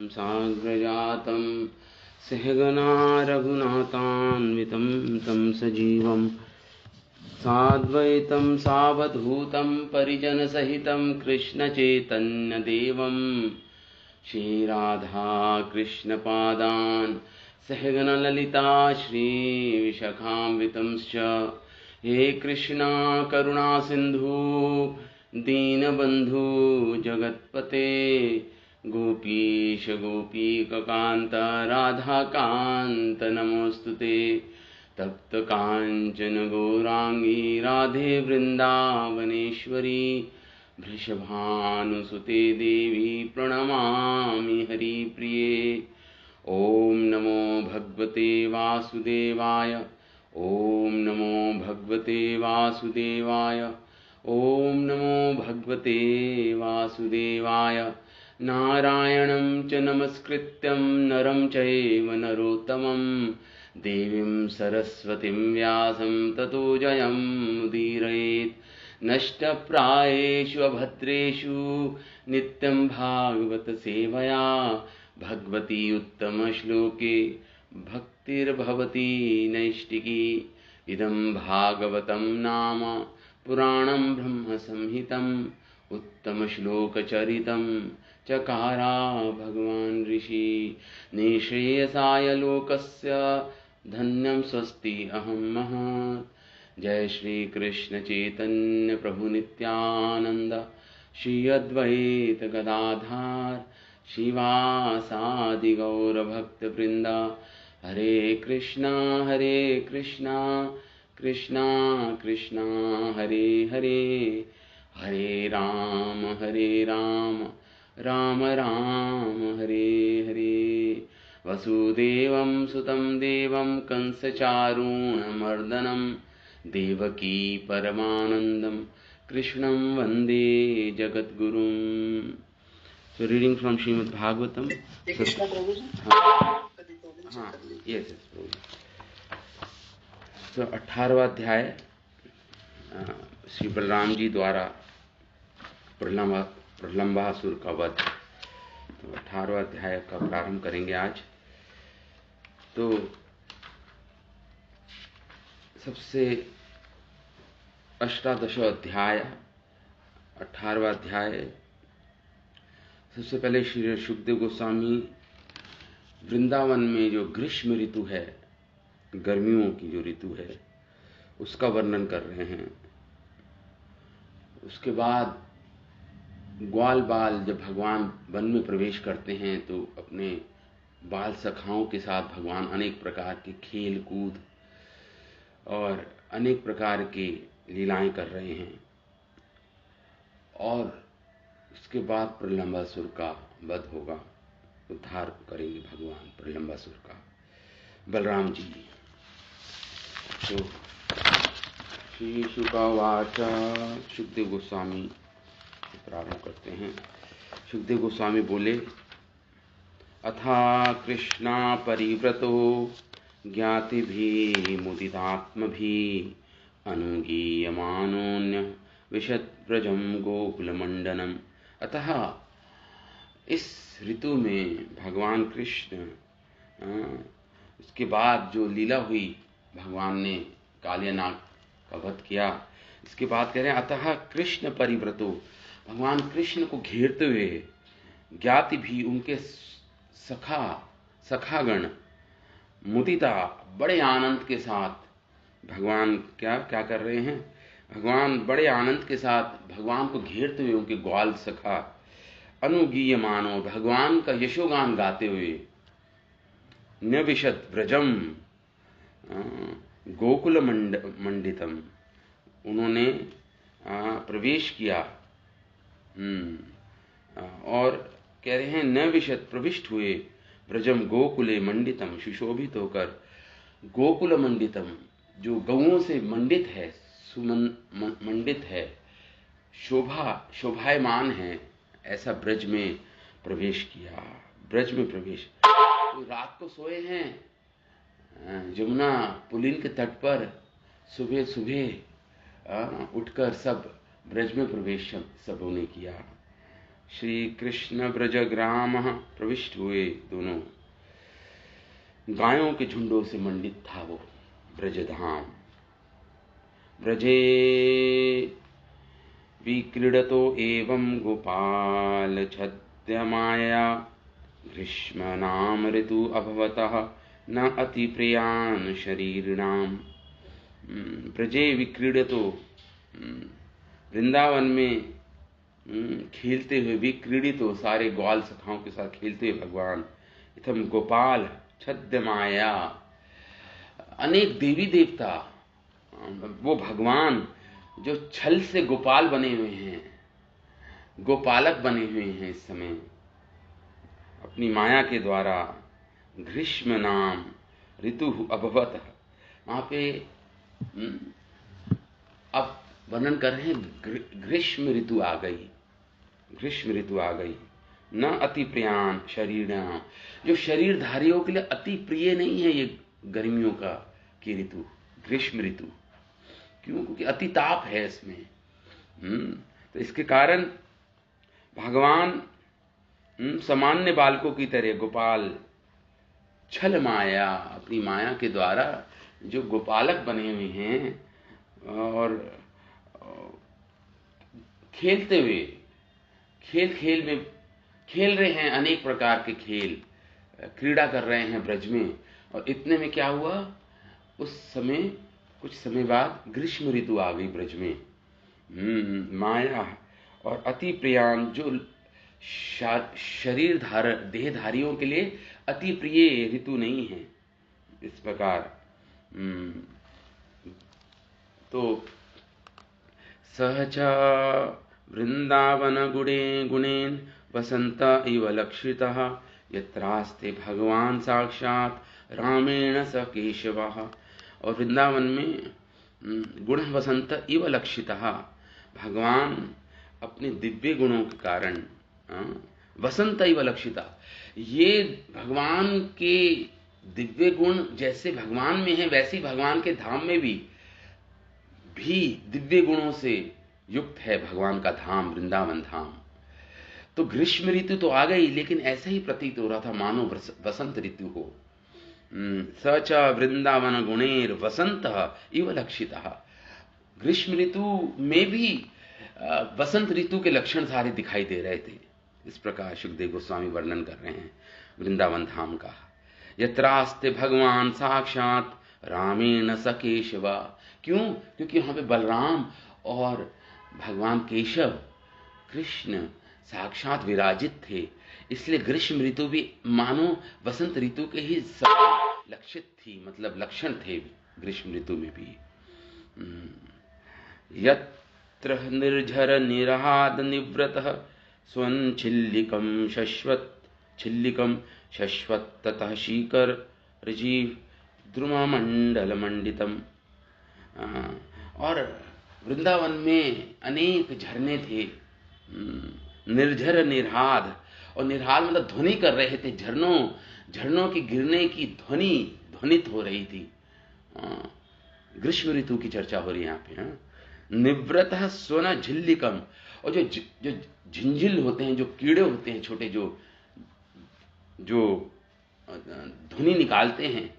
साग्रजातं सहगना रघुनाथान्वितं तं सजीवं साद्वैतं सावधूतं परिजनसहितं कृष्णचैतन्यदेवं श्रीराधा कृष्णपादान् सहगणललिता श्रीविशाखान्वितंश्च हे कृष्णा करुणा सिन्धु दीनबन्धु जगत्पते गोपीश गोपीककान्त राधाकान्त नमोऽस्तुते तप्त काञ्चन गौरांगी राधे वृन्दावनेश्वरी वृषभानुसुते देवी प्रणमामि हरिप्रिये। ॐ नमो भगवते वासुदेवाय ॐ नमो भगवते वासुदेवाय ॐ नमो भगवते वासुदेवाय। नारायणं च नमस्कृत्यं नरं चैव नरोत्तमं देवीं सरस्वतीं व्यासं ततो जयमुदीरयेत्। नष्टप्रायेषु अभद्रेषु नित्यं भागवत सेवया भगवती उत्तमश्लोके भक्तिर्भवती नैष्टिकी। इदं भागवतं नाम पुराणं ब्रह्मसंहितम् उत्तमश्लोकचरितं चकारा भगवान् ऋषि निःश्रेयसाय लोकस्य धन्यं स्वस्ति अहं महत्। जय श्री कृष्ण चैतन्य प्रभु नित्यानंद श्री अद्वैत गदाधर शिवासादि गौर भक्त वृंदा। हरे कृष्णा कृष्णा कृष्णा हरे हरे हरे राम राम राम हरे हरे। वसुदेवं सुतं देवं कंसचारूणमर्दनं देवकी परमानंदं कृष्णं वंदे जगद्गुरुं। So reading from Srimad Bhagavatam. Krishna प्रभु जी। हाँ, yes प्रभु। तो 18वां अध्याय श्री बलराम जी द्वारा प्रलंबासुर का वध। तो 18वां अध्याय का प्रारंभ करेंगे आज। तो सबसे अष्टादशो अध्याय 18वां अध्याय। सबसे पहले श्री सुखदेव गोस्वामी वृंदावन में जो ग्रीष्म ऋतु है, गर्मियों की जो ऋतु है, उसका वर्णन कर रहे हैं। उसके बाद ग्वाल बाल जब भगवान वन में प्रवेश करते हैं तो अपने बाल सखाओं के साथ भगवान अनेक प्रकार के खेल कूद और अनेक प्रकार की लीलाएं कर रहे हैं। और उसके बाद प्रलंबासुर का वध होगा, उद्धार करेंगे भगवान प्रलंबासुर का बलराम जी। तो श्री शुकावाच। सुखदेव गोस्वामी प्रारंभ करते हैं। सुखदेव गोस्वामी बोले, अथा कृष्णा परिव्रतो ज्ञातिभिः मुदितात्मभिः अनुगीयमानोऽन्य विशद्व्रजं गोकुलमण्डनम्। अतः इस ऋतु में भगवान कृष्ण, उसके बाद जो लीला हुई, भगवान ने कालिया नाग का वध किया। इसके बाद कह रहे हैं अतः कृष्ण परिव्रतो, भगवान कृष्ण को घेरते हुए ज्ञाति भी, उनके सखागण मुदिता, बड़े आनंद के साथ भगवान क्या कर रहे हैं, भगवान बड़े आनंद के साथ भगवान को घेरते हुए उनके ग्वाल सखा अनुगीयमानो, भगवान का यशोगान गाते हुए नविशत व्रजम गोकुल मंडितम, उन्होंने प्रवेश किया। और कह रहे हैं नविशत, प्रविष्ट हुए, व्रजम गोकुले मंडितम, सुशोभित होकर, गोकुल मंडितम, जो गौओं से मंडित है, मंडित है, शोभायमान है, ऐसा ब्रज में प्रवेश किया। ब्रज में प्रवेश, तो रात को सोए हैं जमुना पुलिन के तट पर, सुबह सुबह उठकर सब ब्रज में प्रवेश सबों ने किया। श्री कृष्ण ब्रजग्रामः प्रविष्ट हुए। दोनों गायों के झुंडों से मंडित था वो ब्रजधाम। ब्रजे विक्रीडतो एवं गोपाल छद्यमाया ग्रीष्म नाम ऋतु अभवतः न अति प्रियान शरीरणाम। ब्रजे विक्रीडतो, वृंदावन में खेलते हुए, विक्रीडितो सारे ग्वाल सखाओं के साथ खेलते हुए भगवान, इथम गोपाल छद्य माया, अनेक देवी देवता, वो भगवान जो छल से गोपाल बने हुए हैं, गोपालक बने हुए हैं इस समय अपनी माया के द्वारा। ग्रीष्म नाम ऋतु अभवत, वहां पे अब वर्णन कर रहे हैं ग्रीष्म ऋतु आ गई, ग्रीष्म ऋतु आ गई। न अति प्रियान शरीराम, जो शरीरधारियों के लिए अति प्रिय नहीं है ये गर्मियों का की ऋतु, ग्रीष्म ऋतु। क्यों? क्योंकि अति ताप है इसमें। तो इसके कारण भगवान सामान्य बालकों की तरह गोपाल छल माया, अपनी माया के द्वारा जो गोपालक बने हुए हैं और खेलते हुए, खेल खेल में खेल रहे हैं, अनेक प्रकार के खेल क्रीड़ा कर रहे हैं ब्रज में। और इतने में क्या हुआ, उस समय कुछ समय बाद ग्रीष्म ऋतु आ गई ब्रज में। माया और अति प्रियान, जो शरीर देहधारियों के लिए अति प्रिय ऋतु नहीं है। इस प्रकार तो सहचा वृंदावन गुणे गुणेन वसंत इव लक्षितः यत्रास्ते भगवान साक्षात रामेण स केशवः। और वृंदावन में गुण वसंत इव लक्षितः, भगवान अपने दिव्य गुणों के कारण वसंत इव लक्षिता, ये भगवान के दिव्य गुण जैसे भगवान में है वैसे ही भगवान के धाम में भी दिव्य गुणों से युक्त है भगवान का धाम, वृंदावन धाम। तो ग्रीष्म ऋतु तो आ गई, लेकिन ऐसा ही प्रतीत हो रहा था मानो वसंत ऋतु हो। सच वृंदावन गुणेर वसंत इव लक्षितः, ग्रीष्म ऋतु में भी वसंत ऋतु के लक्षण सारे दिखाई दे रहे थे। इस प्रकार सुखदेव गोस्वामी वर्णन कर रहे हैं वृंदावन धाम का। यत्रास्ते भगवान साक्षात रामेण स केशवा, क्यों? क्योंकि वहां पे बलराम और भगवान केशव कृष्ण साक्षात विराजित थे, इसलिए ग्रीष्म ऋतु भी मानो वसंत ऋतु के ही लक्षित थी, मतलब लक्षण थे ग्रीष्म ऋतु में भी। यत्र निर्झर निरहाद निव्रतः स्वं छिल्लिकम शश्वत ततः शीकर रजीव द्रुम मंडल मंडितम। और वृंदावन में अनेक झरने थे, निर्झर निर्हाद, और निर्हाद मतलब ध्वनि कर रहे थे, झरनों की गिरने की ध्वनित हो रही थी। ग्रीष्म ऋतु की चर्चा हो रही है यहाँ पे। निवृतः स्वना झिल्लिकम, और जो झिंझिल होते हैं, जो कीड़े होते हैं छोटे, जो ध्वनि निकालते हैं,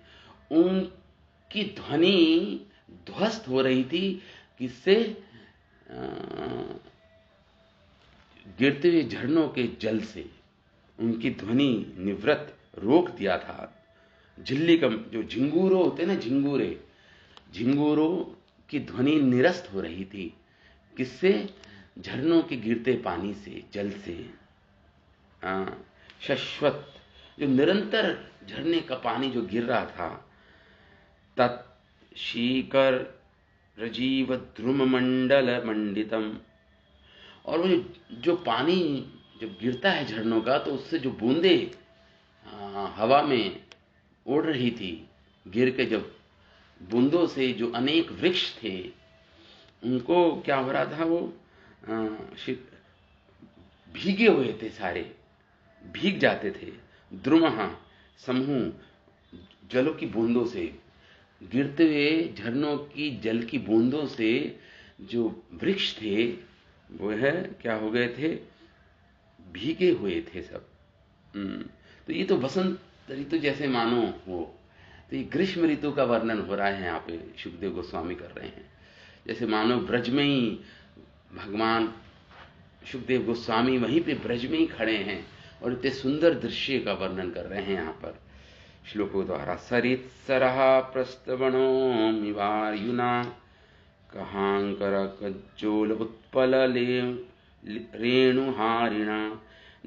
उनकी ध्वनि ध्वस्त हो रही थी। किससे? गिरते हुए झरनों के जल से उनकी ध्वनि निवृत्त रोक दिया था। झिल्लिकम, जो झिंगूरो होते ना, झिंगूरों की ध्वनि निरस्त हो रही थी। किससे? झरनों के गिरते पानी से, जल से। शश्वत, जो निरंतर झरने का पानी जो गिर रहा था। तत् शीकर रजीव ध्रुम मंडल मंडितम, और वो जो पानी जब गिरता है झरनों का, तो उससे जो बूंदे हवा में उड़ रही थी, गिर के जब बूंदों से जो अनेक वृक्ष थे, उनको क्या हो रहा था, वो भीगे हुए थे, सारे भीग जाते थे। द्रुमः समूह, जलों की बूंदों से, गिरते हुए झरनों की जल की बूंदों से जो वृक्ष थे वो है क्या हो गए थे, भीगे हुए थे सब। तो ये तो वसंत ऋतु जैसे मानो हो। तो ये ग्रीष्म ऋतु का वर्णन हो रहा है यहाँ पे, सुखदेव गोस्वामी कर रहे हैं। जैसे मानो ब्रज में ही भगवान सुखदेव गोस्वामी वहीं पे ब्रज में ही खड़े हैं और इतने सुंदर दृश्य का वर्णन कर रहे हैं यहाँ पर श्लोकों द्वारा। सरित्सरः प्रस्तवनो मिवार्युना कहांकर कज्जोल उत्पल रेणुहारिणा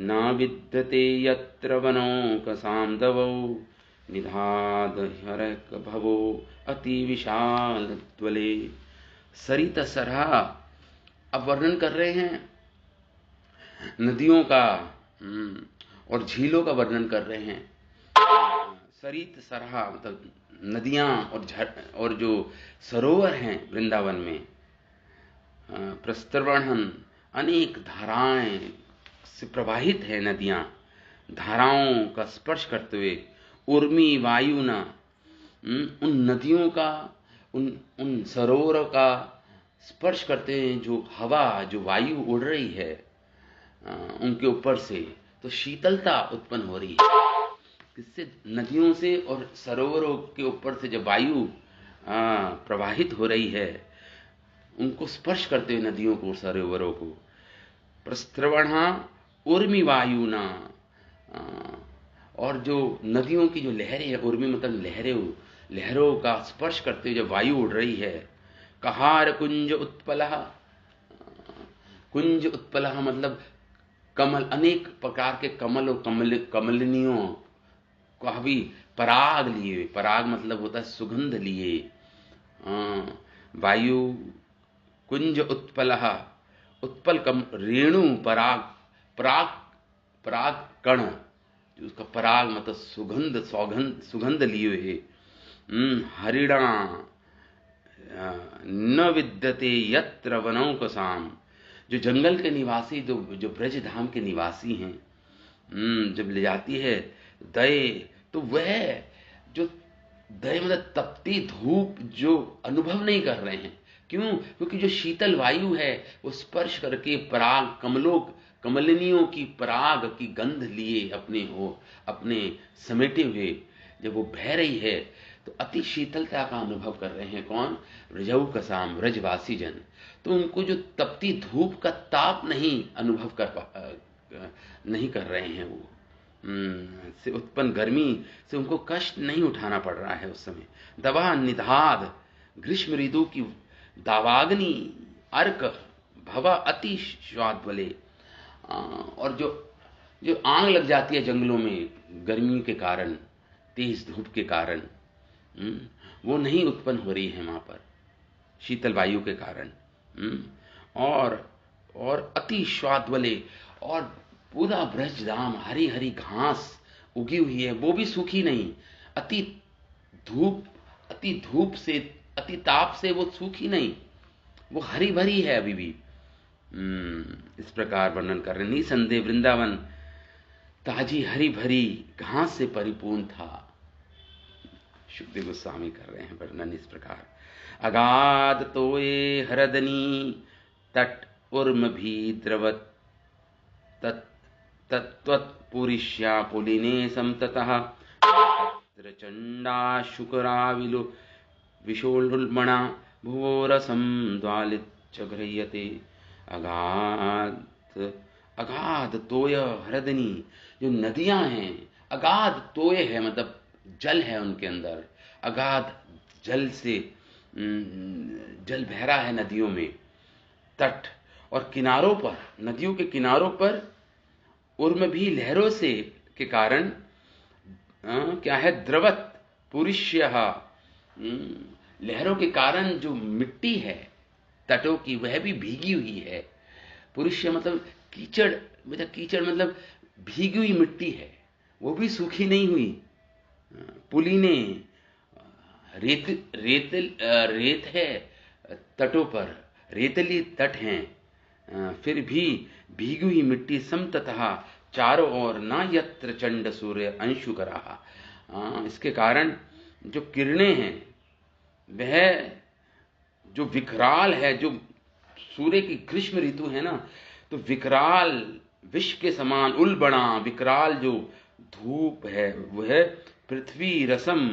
न विद्यते यत्र वनौकसाम्दवौ निधाद हरक भवो अति विशाल त्वले। सरित सरहा, अब वर्णन कर रहे हैं नदियों का और झीलों का वर्णन कर रहे हैं। सरित सरहा मतलब नदियां और जो सरोवर हैं वृंदावन में। प्रस्तवणन अनेक धाराएं से प्रवाहित है नदियां, धाराओं का स्पर्श करते हुए। उर्मी वायुना, उन नदियों का उन सरोवरों का स्पर्श करते हैं जो हवा, जो वायु उड़ रही है उनके ऊपर से, तो शीतलता उत्पन्न हो रही है। किससे? नदियों से और सरोवरों के ऊपर से जब वायु प्रवाहित हो रही है, उनको स्पर्श करते हुए नदियों को, सरोवरों को। प्रस्त्रवणा उर्मी वायुना, और जो नदियों की जो लहरें हैं, उर्मी मतलब लहरों का स्पर्श करते हुए जब वायु उड़ रही है। कहार कुंज उत्पलः, कुंज उत्पलः मतलब कमल, अनेक प्रकार के कमल और कमलिनियों का भी पराग लिए, पराग मतलब होता है सुगंध लिए। वायु कुंज उत्पलः, उत्पल कम रेणु पराग कण, उसका पराग मतलब सुगंध लिए हुए। हरिणा न विद्यते यत्र वनौकसाम, जो जंगल के निवासी, जो ब्रज धाम के निवासी हैं, जब ले जाती है दय, तो वह जो दय मतलब तपती धूप जो अनुभव नहीं कर रहे हैं। क्यों? क्योंकि जो शीतल वायु है वो स्पर्श करके पराग कमलिनियों की पराग की गंध लिए अपने समेटे हुए जब वो बह रही है, तो अति शीतलता का अनुभव कर रहे हैं। कौन? ब्रजौकसाम, ब्रजवासी जन। तो उनको जो तपती धूप का ताप नहीं अनुभव नहीं कर रहे हैं, वो से उत्पन्न गर्मी से उनको कष्ट नहीं उठाना पड़ रहा है उस समय। दवा निधाद, ग्रीष्म ऋतु की दावाग्नि, अर्क भवा अति स्वाद्वले, और जो आग लग जाती है जंगलों में गर्मी के कारण, तेज धूप के कारण, वो नहीं उत्पन्न हो रही है वहां पर शीतल वायु के कारण। और अति स्वाद्वले, और पूरा ब्रजधाम हरी हरी घास उगी हुई है, वो भी सूखी नहीं। अति धूप से, अति ताप से वो सूखी नहीं, वो हरी भरी है अभी भी। इस प्रकार वर्णन कर रहे। निसंदेह वृंदावन ताजी हरी भरी घास से परिपूर्ण था। सुखदेव गोस्वामी कर रहे हैं वर्णन इस प्रकार। अगाध तोये हरदनी तट उर्म भी द्रवत तत्त्वत्पुरिष्या पुलिने समततः तत्र चंडा शुकराविलो विशोल्मणा भुवोरसं द्वालित च गृह्यते। अगाध तोय हरदनी, जो नदियां हैं, अगाध तोय है मतलब जल है उनके अंदर, अगाध जल से जल बह रहा है नदियों में। तट और किनारों पर, नदियों के किनारों पर उर्म भी लहरों से के कारण क्या है? द्रवत पुरुष्यः, लहरों के कारण जो मिट्टी है तटों की वह भी भीगी हुई है। पुरुष्य मतलब कीचड़ मतलब भीगी हुई मिट्टी है, वो भी सूखी नहीं हुई। पुलिने, रेत है तटों पर, रेतली तट हैं, फिर भी भीगी हुई मिट्टी समततः चारों ओर, ना यत्र चंड सूर्य अंशुकराः, इसके कारण जो किरणें हैं वह जो विकराल है, जो सूर्य की ग्रीष्म ऋतु है ना, तो विकराल विष के समान उलबड़ा विकराल जो धूप है वह पृथ्वी रसम,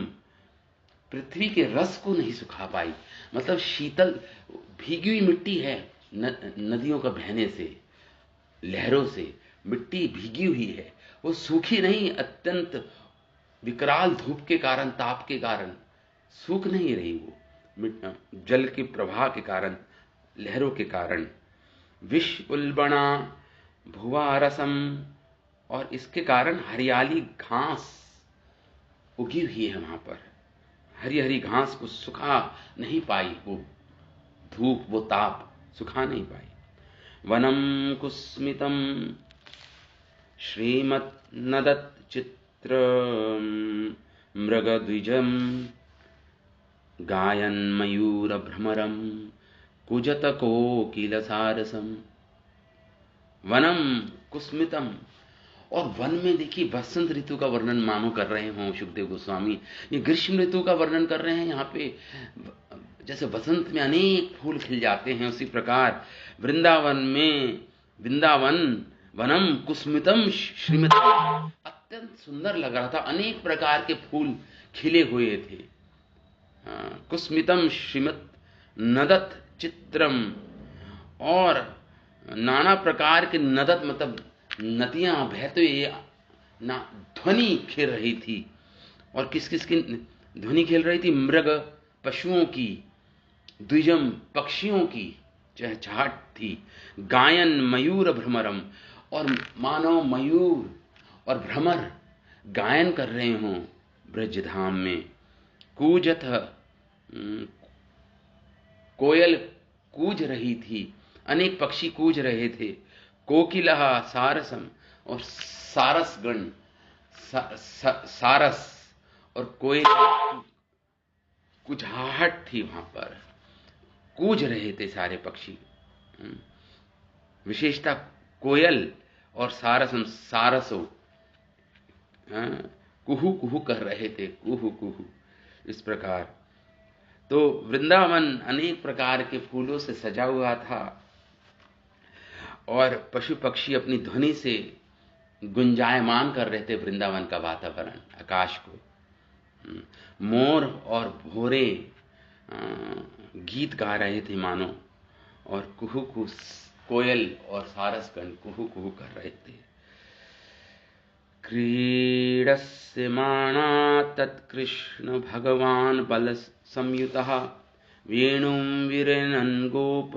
पृथ्वी के रस को नहीं सुखा पाई। मतलब शीतल भीगी हुई मिट्टी है, नदियों का बहने से, लहरों से मिट्टी भीगी हुई है, वो सूखी नहीं, अत्यंत विकराल धूप के कारण, ताप के कारण सूख नहीं रही वो, जल के प्रवाह के कारण, लहरों के कारण। विष उल्बणा भुवा रसम, और इसके कारण हरियाली घास उगी हुई है वहां पर, हरी हरी घास को सुखा नहीं पाई, वो धूप वो ताप सुखा नहीं पाई। वनम कुस्मितम श्रीमत नदत चित्र मृगद्विजम गायन मयूर भ्रमरम कुजत कोकिल सारसम। वनम कुस्मितम, और वन में देखिए बसंत ऋतु का वर्णन मानो कर रहे हों सुखदेव गोस्वामी, ये ग्रीष्म ऋतु का वर्णन कर रहे हैं यहाँ पे। जैसे बसंत में अनेक फूल खिल जाते हैं, उसी प्रकार वृंदावन में, वृंदावन वनम कुस्मितम श्रीमतम, अत्यंत सुंदर लग रहा था, अनेक प्रकार के फूल खिले हुए थे। कुस्मितम श्रीमत नदत चित्रम, और नाना प्रकार के नदत मतलब नदियां बहते हुए ना ध्वनि खेल रही थी। और किस किस की ध्वनि खेल रही थी? मृग पशुओं की, द्विजम पक्षियों की चहचहाट थी। गायन मयूर भ्रमरम, और मानव मयूर और भ्रमर गायन कर रहे हों ब्रजधाम में। कूजथ, कोयल कूज रही थी, अनेक पक्षी कूज रहे थे। कोकिलहा सारसम, और सारसगण, सारस और कोयल कुछाहट थी वहां पर, कूज रहे थे सारे पक्षी। विशेषता कोयल और सारसम, सारसो कुहू कुहू कर रहे थे, कुहू कुहू, इस प्रकार। तो वृंदावन अनेक प्रकार के फूलों से सजा हुआ था, और पशु पक्षी अपनी ध्वनि से गुंजायमान कर रहे थे वृंदावन का वातावरण, आकाश को। मोर और भोरे गीत गा रहे थे मानो, और कुहू कुहू कोयल और सारसगण कुहू कुहू कर रहे थे। क्रीडस्यमाणा तत्कृष्ण भगवान बल संयुतः वेणुं विरनन् गोप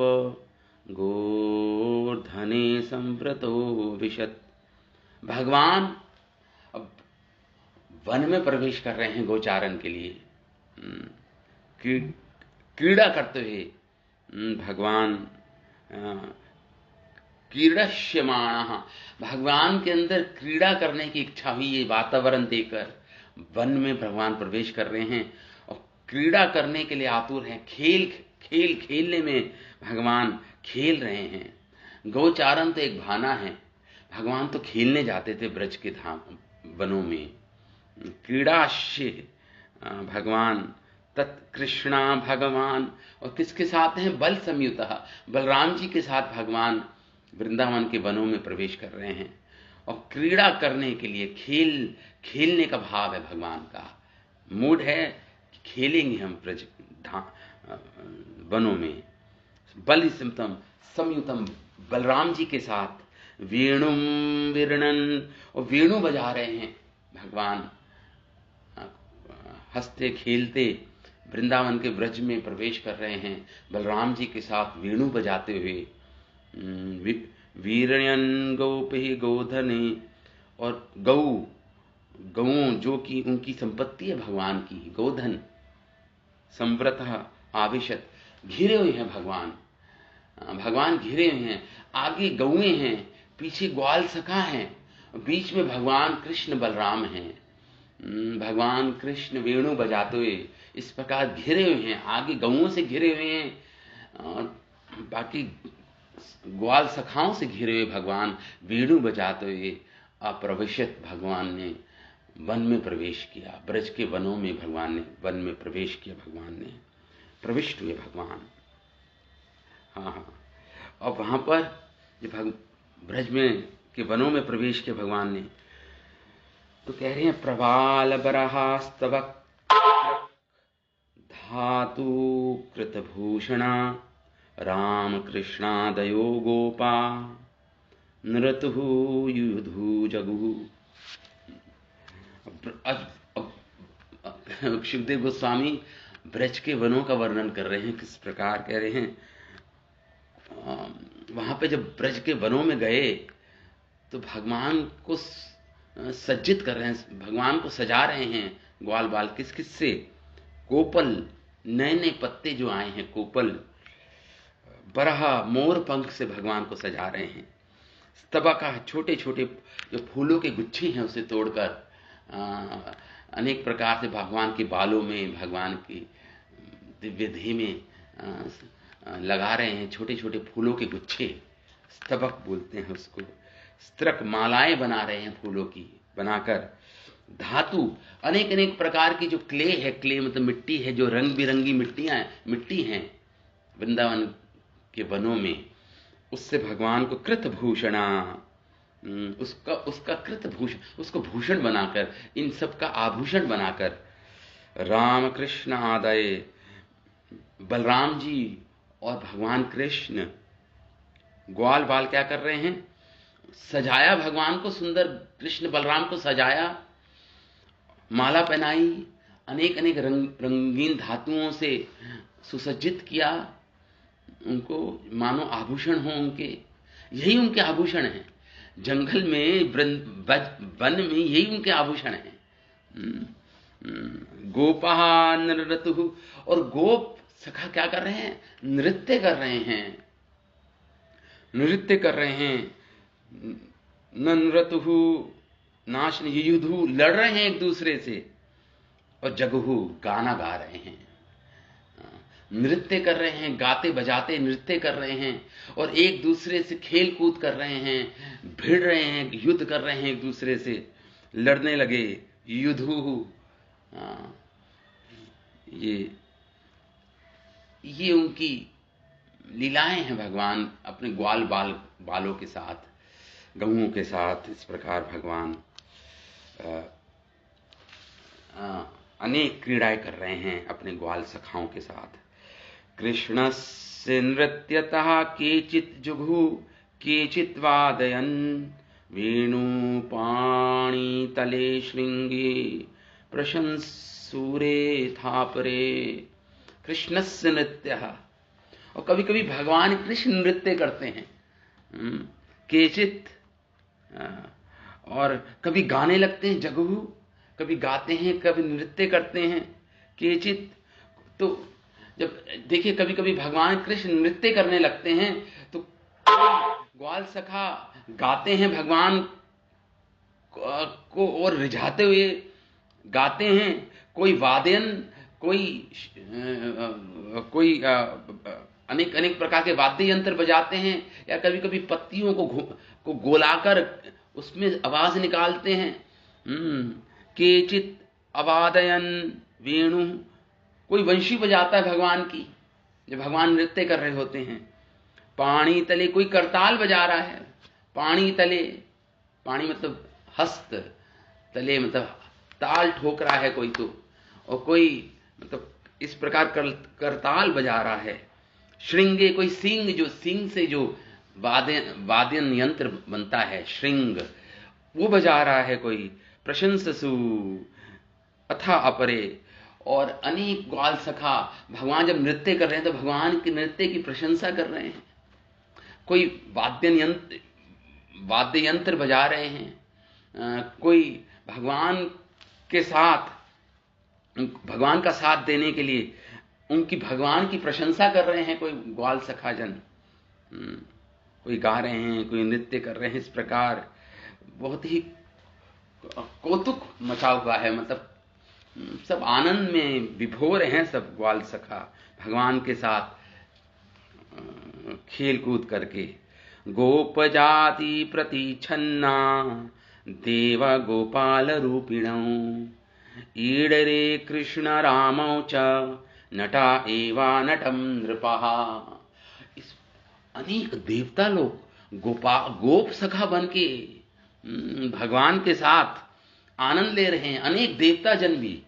गोवर्धने संवृतो विशत। भगवान अब वन में प्रवेश कर रहे हैं गोचारण के लिए, क्रीड़ा करते हुए भगवान, क्रीडस्यमाणः, भगवान के अंदर क्रीड़ा करने की इच्छा हुई, ये वातावरण देकर वन में भगवान प्रवेश कर रहे हैं और क्रीड़ा करने के लिए आतुर हैं। खेल खेलने में भगवान खेल रहे हैं। गोचारण तो एक भाना है, भगवान तो खेलने जाते थे ब्रज के धाम वनों में। क्रीड़ाश्य भगवान, तत्कृष्णा भगवान, और किसके साथ हैं? बल संयुतः, बलराम जी के साथ भगवान वृंदावन के वनों में प्रवेश कर रहे हैं। और क्रीड़ा करने के लिए, खेलने का भाव है भगवान का, मूड है खेलेंगे हम ब्रज वनों में। बल संयुतम, बलराम जी के साथ। वेणुम विरणन, और वेणु बजा रहे हैं भगवान, हंसते खेलते वृंदावन के ब्रज में प्रवेश कर रहे हैं बलराम जी के साथ वेणु बजाते हुए। वीरयन गौपहि गोधने, और गौओं जो कि उनकी संपत्ति है भगवान की, गोधन संव्रतः आविशत, घिरे हुए हैं भगवान घिरे हुए हैं। आगे गौएं हैं, पीछे ग्वाल सखा हैं, बीच में भगवान कृष्ण बलराम हैं। भगवान कृष्ण वेणु बजाते हुए इस प्रकार घिरे हुए हैं, आगे गौओं से घिरे हुए हैं और बाकी ग्वाल सखाओं से घिरे हुए भगवान वेणु बजाते हुए अप्रविशत भगवान ने वन में प्रवेश किया। ब्रज के वनों में भगवान ने वन में प्रवेश किया, भगवान ने प्रविष्ट हुए भगवान। हाँ, और वहां पर जब ब्रज में के वनों में प्रवेश किया भगवान ने, तो कह रहे हैं प्रवाल बरहास्तवक धातु कृतभूषणा राम कृष्णादयो गोपा नृतु युधु जगु। सुखदेव गोस्वामी ब्रज के वनों का वर्णन कर रहे हैं। किस प्रकार कह रहे हैं, वहां पे जब ब्रज के वनों में गए तो भगवान को सज्जित कर रहे हैं, भगवान को सजा रहे हैं ग्वाल बाल। किस किस से? कोपल, नए नए पत्ते जो आए हैं, कोपल बरहा मोर पंख से भगवान को सजा रहे हैं। स्तबका, छोटे छोटे जो फूलों के गुच्छे हैं उसे तोड़कर अनेक प्रकार से भगवान के बालों में, भगवान की दिव्य देह में लगा रहे हैं छोटे छोटे फूलों के गुच्छे, स्तबक बोलते हैं उसको। स्त्रक, मालाएं बना रहे हैं फूलों की बनाकर। धातु, अनेक अनेक प्रकार की जो क्ले है, क्ले मतलब मिट्टी है, जो रंग बिरंगी मिट्टी हैं वृंदावन के वनों में, उससे भगवान को कृतभूषणा, उसका कृतभूषण, उसको भूषण बनाकर, इन सब का आभूषण बनाकर, राम कृष्ण आदय, बलराम जी और भगवान कृष्ण ग्वाल बाल क्या कर रहे हैं? सजाया भगवान को, सुंदर कृष्ण बलराम को सजाया, माला पहनाई, अनेक अनेक रंगीन धातुओं से सुसज्जित किया उनको, मानो आभूषण हो उनके। यही उनके आभूषण हैं। जंगल में, वन में यही उनके आभूषण हैं। गोपा नृतु, और गोप सखा क्या कर रहे हैं? नृत्य कर रहे हैं, नृत्य कर रहे हैं। नृतु नाशन युधु, लड़ रहे हैं एक दूसरे से, और जगहु, गाना गा रहे हैं, नृत्य कर रहे हैं, गाते बजाते नृत्य कर रहे हैं, और एक दूसरे से खेल कूद कर रहे हैं, भिड़ रहे हैं, युद्ध कर रहे हैं एक दूसरे से, लड़ने लगे। युधु, ये उनकी लीलाएं हैं। भगवान अपने ग्वाल बालों के साथ, गऊओं के साथ, इस प्रकार भगवान अनेक क्रीड़ाएं कर रहे हैं अपने ग्वाल सखाओं के साथ। कृष्णस्य नृत्यतः केचित् जुगु केचित् वादयन् वेणु पाणि तले श्रृंगे प्रशंसूरे थापरे। कृष्णस्य नृत्य, और कभी कभी भगवान कृष्ण नृत्य करते हैं। केचित, और कभी गाने लगते हैं, जगहु, कभी गाते हैं, कभी नृत्य करते हैं। केचित, तो जब देखिए कभी कभी भगवान कृष्ण नृत्य करने लगते हैं तो ग्वाल सखा गाते हैं भगवान को और रिझाते हुए गाते हैं। कोई वादन, कोई अनेक अनेक प्रकार के वाद्य यंत्र बजाते हैं, या कभी कभी पत्तियों को गोलाकर उसमें आवाज निकालते हैं। केचित अवादयन वेणु, कोई वंशी बजाता है भगवान की जब भगवान नृत्य कर रहे होते हैं। पाणी तले, कोई करताल बजा रहा है। पाणी तले, पाणी मतलब हस्त, तले मतलब ताल ठोक रहा है कोई तो, और कोई मतलब इस प्रकार करताल बजा रहा है। श्रृंगे, कोई सिंग, जो सिंग से जो वाद्यन यंत्र बनता है, श्रृंग, वो बजा रहा है कोई। प्रशंससु अथा अपरे, और अनेक ग्वाल सखा भगवान जब नृत्य कर रहे हैं तो भगवान के नृत्य की प्रशंसा कर रहे हैं। कोई वाद्य यंत्र बजा रहे हैं, कोई भगवान के साथ, भगवान का साथ देने के लिए उनकी भगवान की प्रशंसा कर रहे हैं। कोई ग्वाल सखा जन कोई गा रहे हैं, कोई नृत्य कर रहे हैं। इस प्रकार बहुत ही कौतुक मचा हुआ है, मतलब सब आनंद में विभोर हैं सब ग्वाल सखा भगवान के साथ खेल कूद करके। गोप जाति प्रतिछन्ना देव गोपाल रूपिणौ ईडरे कृष्ण रामौ च नटा एवा नटम नृपः। इस अनेक देवता लोग गोप सखा बन के भगवान के साथ आनंद ले रहे हैं। अनेक देवता जन भी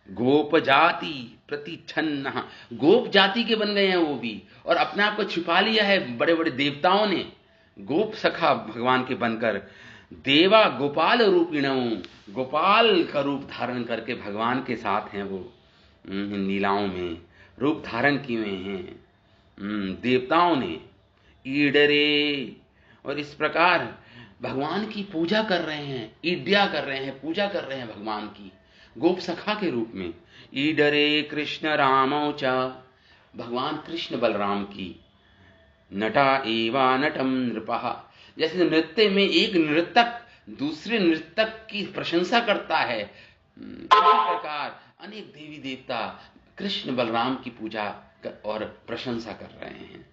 गोप जाति प्रतिच्छन्न, गोप जाति के बन गए हैं वो भी, और अपने आप को छिपा लिया है बड़े बड़े देवताओं ने गोप सखा भगवान के बनकर। देवा गोपाल रूपिणों, गोपाल का रूप धारण करके भगवान के साथ हैं वो, लीलाओं में रूप धारण किए हुए हैं देवताओं ने। ईडरे, और इस प्रकार भगवान की पूजा कर रहे हैं, ईड्या कर रहे हैं, पूजा कर रहे हैं भगवान की गोप सखा के रूप में। ईडरे कृष्ण रामौ च, भगवान कृष्ण बलराम की। नटा एवा नटम नृपः, जैसे नृत्य में एक नृतक दूसरे नृतक की प्रशंसा करता है, इसी प्रकार अनेक देवी देवता कृष्ण बलराम की पूजा और प्रशंसा कर रहे हैं।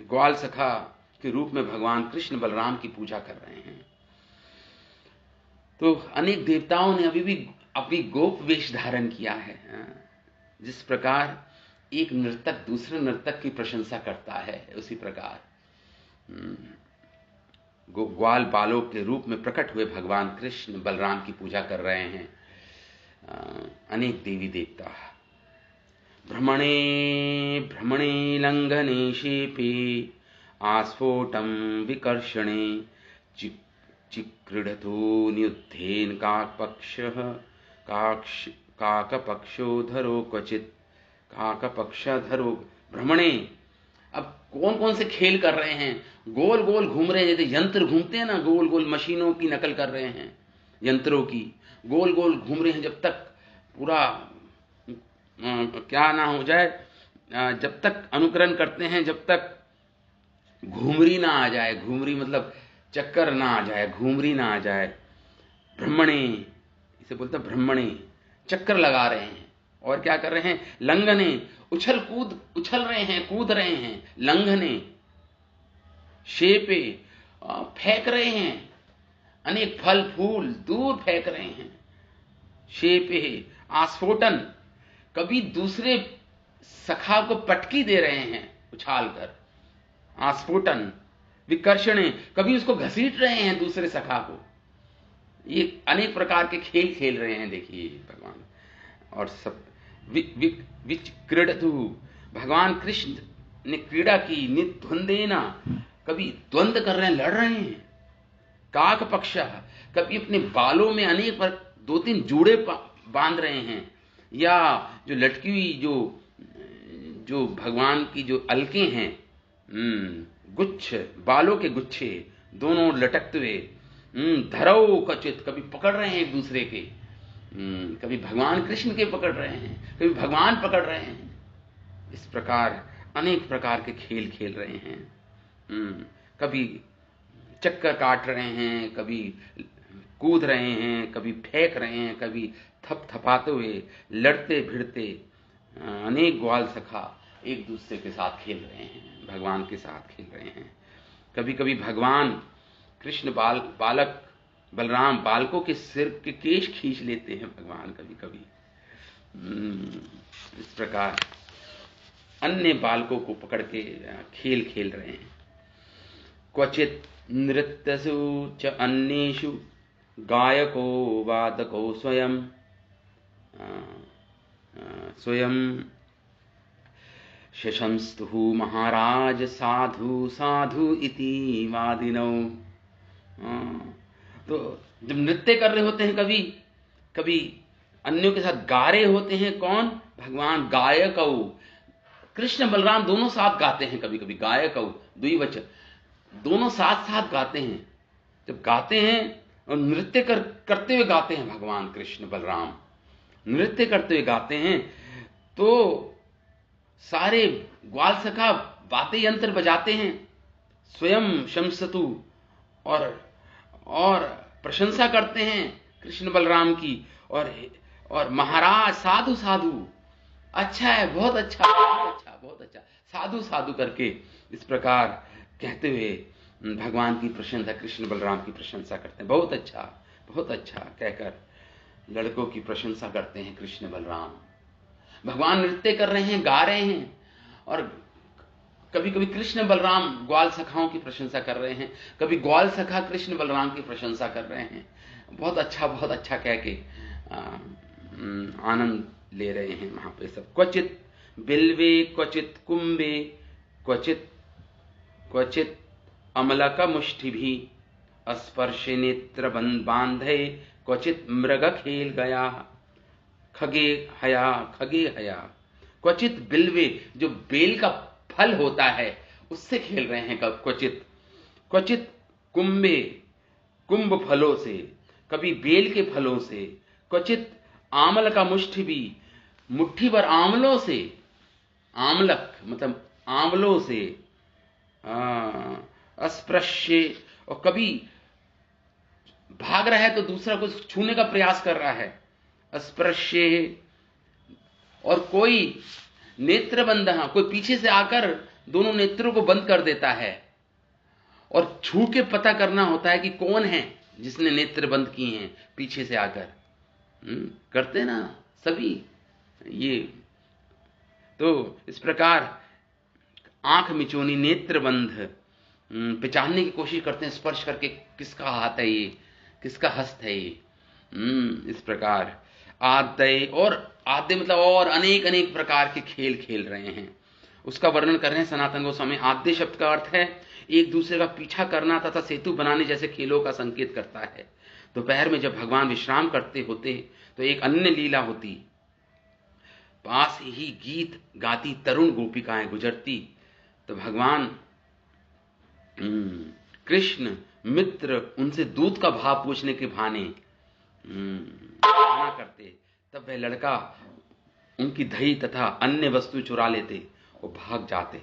ग्वाल सखा के रूप में भगवान कृष्ण बलराम की पूजा कर रहे हैं। तो अनेक देवताओं ने अभी भी अपनी गोप वेश धारण किया है। जिस प्रकार एक नर्तक दूसरे नर्तक की प्रशंसा करता है, उसी प्रकार ग्वाल बालों के रूप में प्रकट हुए भगवान कृष्ण बलराम की पूजा कर रहे हैं अनेक देवी देवता। भ्रमणे भ्रमणे लंघने शेपे आस्फोटम विकर्षणे चिक्रीडतो नियुद्धेन काकपक्षोधरो क्वचित काकपक्षधरो। भ्रमणे, अब कौन कौन से खेल कर रहे हैं, गोल गोल घूम रहे हैं, जैसे यंत्र घूमते हैं ना, गोल गोल मशीनों की नकल कर रहे हैं, यंत्रों की गोल गोल घूम रहे हैं जब तक पूरा क्या ना हो जाए, जब तक अनुकरण करते हैं, जब तक घूमरी ना आ जाए, घूमरी मतलब चक्कर ना आ जाए, घूमरी ना आ जाए। भ्रमणे, इसे बोलते हैं भ्रमणे, चक्कर लगा रहे हैं। और क्या कर रहे हैं, लंघने, उछल रहे हैं, कूद रहे हैं, लंघने, शेपे, फेंक रहे हैं, अनेक फल फूल दूर फेंक रहे हैं। शेपे, आस्फोटन, कभी दूसरे सखा को पटकी दे रहे हैं उछाल कर, आस्फोटन। विकर्षणे, कभी उसको घसीट रहे हैं दूसरे सखा को। ये अनेक प्रकार के खेल खेल रहे हैं, देखिए भगवान। और सब विच क्रीडतु, भगवान कृष्ण ने क्रीड़ा की, निद्वंदेना, कभी द्वंद कर रहे हैं, लड़ रहे हैं। काक पक्ष, कभी अपने बालों में अनेक दो तीन जूड़े बांध रहे हैं, या जो लटकी हुई जो भगवान की जो अलके हैं, गुच्छ, बालों के गुच्छे दोनों लटकते हुए, धरौ कचित, कभी पकड़ रहे हैं एक दूसरे के, कभी भगवान कृष्ण के पकड़ रहे हैं, कभी भगवान पकड़ रहे हैं। इस प्रकार अनेक प्रकार के खेल खेल रहे हैं। कभी चक्कर काट रहे हैं, कभी कूद रहे हैं, कभी फेंक रहे हैं, कभी थपथपाते हुए लड़ते भिड़ते अनेक ग्वाल सखा एक दूसरे के साथ खेल रहे हैं, भगवान के साथ खेल रहे हैं। कभी कभी भगवान कृष्ण बालक बलराम बालकों के सिर के केश खींच लेते हैं भगवान, कभी कभी। इस प्रकार अन्य बालकों को पकड़ के खेल खेल रहे हैं। क्वचित नृत्यसु च अन्येषु गायको वादको स्वयं शशंस्तुः महाराज साधु साधु इति वादिनौ। तो जब नृत्य कर रहे होते हैं, कभी कभी अन्यों के साथ गा रहे होते हैं, कौन, भगवान। गायकौ, कृष्ण बलराम दोनों साथ गाते हैं, कभी कभी गायकौ द्विवचन, दोनों साथ साथ गाते हैं। जब गाते हैं और नृत्य करते हुए गाते हैं, भगवान कृष्ण बलराम नृत्य करते हुए गाते हैं, तो सारे ग्वाल सखा वाद्य यंत्र बजाते हैं, स्वयं शमसतु, और प्रशंसा करते हैं कृष्ण बलराम की, और महाराज साधु साधु, अच्छा है, बहुत अच्छा, बहुत अच्छा, बहुत अच्छा, साधु साधु करके इस प्रकार कहते हुए भगवान की प्रशंसा, कृष्ण बलराम की प्रशंसा करते हैं। बहुत अच्छा, बहुत अच्छा कहकर लड़कों की प्रशंसा करते हैं कृष्ण बलराम। भगवान नृत्य कर रहे हैं, गा रहे हैं, और कभी कभी कृष्ण बलराम ग्वाल सखाओं की प्रशंसा कर रहे हैं, कभी ग्वाल सखा कृष्ण बलराम की प्रशंसा कर रहे हैं। बहुत अच्छा कह के आनंद ले रहे हैं वहां पे सब। क्वचित बिल्वे क्वचित कुंभे क्वचित क्वचित अमलक मुष्टि भी स्पर्शे नेत्र बांधे क्वचित मृग खेल गया खगे हया। क्वचित बिल्वे, जो बेल का फल होता है उससे खेल रहे हैं। क्वचित क्वचित कुंभे, कुंभ फलों से, कभी बेल के फलों से, क्वचित आमल का मुष्टि भी, मुट्ठी भर आंवलों से, आमलक मतलब आंवलों से, अस्पृश्य, और कभी भाग रहा है तो दूसरा कुछ छूने का प्रयास कर रहा है, अस्पृश्य। और कोई नेत्र बंद, कोई पीछे से आकर दोनों नेत्रों को बंद कर देता है, और छू के पता करना होता है कि कौन है जिसने नेत्र बंद किए हैं पीछे से आकर। करते ना सभी ये। तो इस प्रकार आंख मिचोनी, नेत्र बंध, पहचानने की कोशिश करते हैं स्पर्श करके, किसका हाथ है ये, किसका हस्त है ये। इस प्रकार आद्य, और आद्य मतलब और अनेक अनेक प्रकार के खेल खेल रहे हैं, उसका वर्णन कर रहे हैं सनातन गोस्वामी। आद्य शब्द का अर्थ है एक दूसरे का पीछा करना तथा सेतु बनाने जैसे खेलों का संकेत करता है। दोपहर में जब भगवान विश्राम करते होते तो एक अन्य लीला होती, पास ही गीत गाती तरुण गोपिकाएं गुजरती, तो भगवान कृष्ण मित्र उनसे दूध का भाव पूछने के बहाने बहाना करते, तब वह लड़का उनकी दही तथा अन्य वस्तु चुरा लेते और भाग जाते।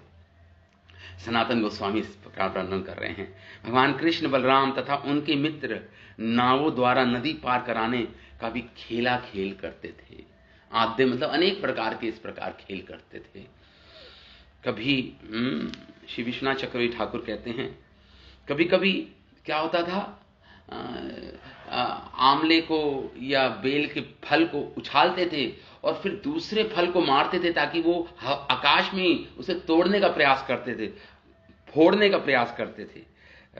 सनातन गोस्वामी इस प्रकार वर्णन कर रहे हैं। भगवान कृष्ण बलराम तथा उनके मित्र नावों द्वारा नदी पार कराने का भी खेला खेल करते थे। आद्य मतलब अनेक प्रकार के इस प्रकार खेल करते थे। कभी श्री विश्वनाथ चक्रवर्ती ठाकुर कहते हैं, कभी कभी क्या होता था, आमले को या बेल के फल को उछालते थे और फिर दूसरे फल को मारते थे ताकि वो आकाश में उसे तोड़ने का प्रयास करते थे, फोड़ने का प्रयास करते थे,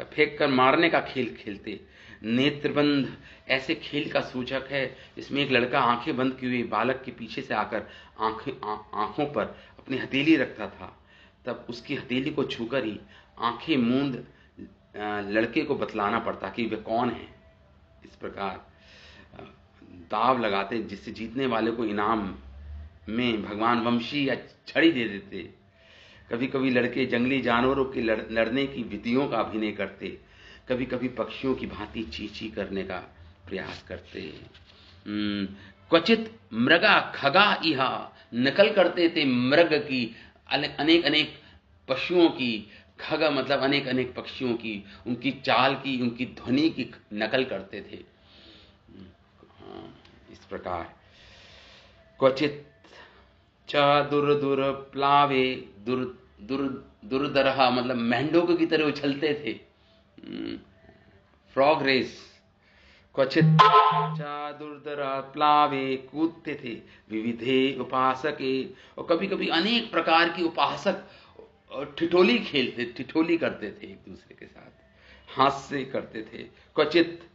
फेंक कर मारने का खेल खेलते। नेत्रबंध ऐसे खेल का सूचक है जिसमें एक लड़का आंखें बंद किए हुए बालक के पीछे से आकर आंखों पर अपनी हथेली रखता था, तब उसकी हथेली को छूकर ही आंखें मूंद लड़के को बतलाना पड़ता कि वह कौन है। इस प्रकार दाव लगाते, जिससे जीतने वाले को इनाम में भगवान वंशी या छड़ी दे देते। कभी कभी लड़के जंगली जानवरों के लड़ने की विधियों का अभिनय करते, कभी कभी पक्षियों की भांति चींची करने का प्रयास करते। क्वचित मृगा खगा इहा, नकल करते थे मृग की, अनेक अनेक पशुओं की, खग मतलब अनेक अनेक पक्षियों की, उनकी चाल की, उनकी ध्वनि की नकल करते थे। इस प्रकार क्वचित च दुर दुर प्लावे, दुर दुर दुर्दरहा मतलब मेंढक की तरह उछलते थे, फ्रॉग रेस। क्वचित दुर्दरा प्लावे, कूदते थे विविधे उपासके, और कभी कभी अनेक प्रकार की उपासक ठिठोली खेलते, ठिठोली करते थे एक दूसरे के साथ, हास्य करते थे। क्वचित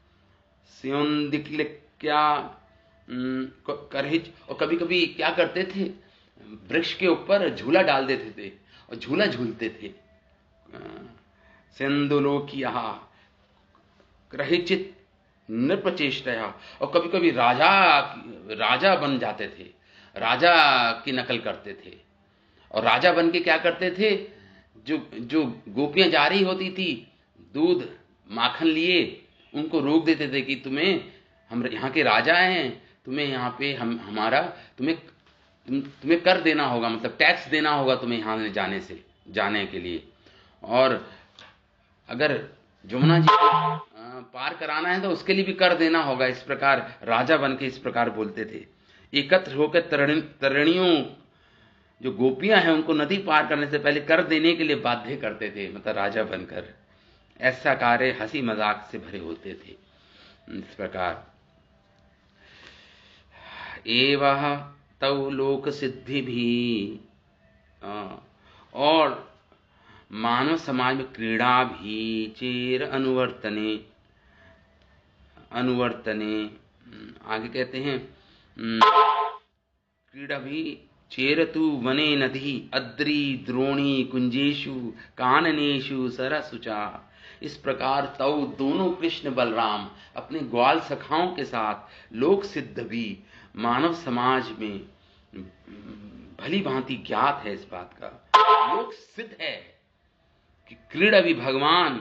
क्या करहिच, और कभी कभी क्या करते थे, वृक्ष के ऊपर झूला डाल देते थे और झूला झूलते थे। सिंधुलोकिया क्रहिचित नृपचेष्टया, और कभी कभी राजा बन जाते थे, राजा की नकल करते थे। और राजा बन के क्या करते थे, जो गोपियां जा रही होती थी दूध माखन लिए, उनको रोक देते थे कि हम यहाँ के राजा हैं, तुम्हें यहाँ पे तुम्हें कर देना होगा, मतलब टैक्स देना होगा तुम्हें यहाँ जाने के लिए। और अगर जमुना जी को पार कराना है तो उसके लिए भी कर देना होगा। इस प्रकार राजा बन के इस प्रकार बोलते थे। एकत्र होकर तरणियों जो गोपियां हैं उनको नदी पार करने से पहले कर देने के लिए बाध्य करते थे, मतलब राजा बनकर। ऐसा कार्य हंसी मजाक से भरे होते थे। इस प्रकार एवं तव लोक सिद्धि भी, और मानव समाज में क्रीड़ा भी चेर अनुवर्तने आगे कहते हैं क्रीड़ा भी चेरतु वने नदी अद्री द्रोणी कुंजेशु काननेशु सरसुचा। इस प्रकार तव दोनों कृष्ण बलराम अपने ग्वाल सखाओं के साथ लोक सिद्ध भी मानव समाज में भली भांति ज्ञात है। इस बात का लोक सिद्ध है कि क्रीड़ा भी भगवान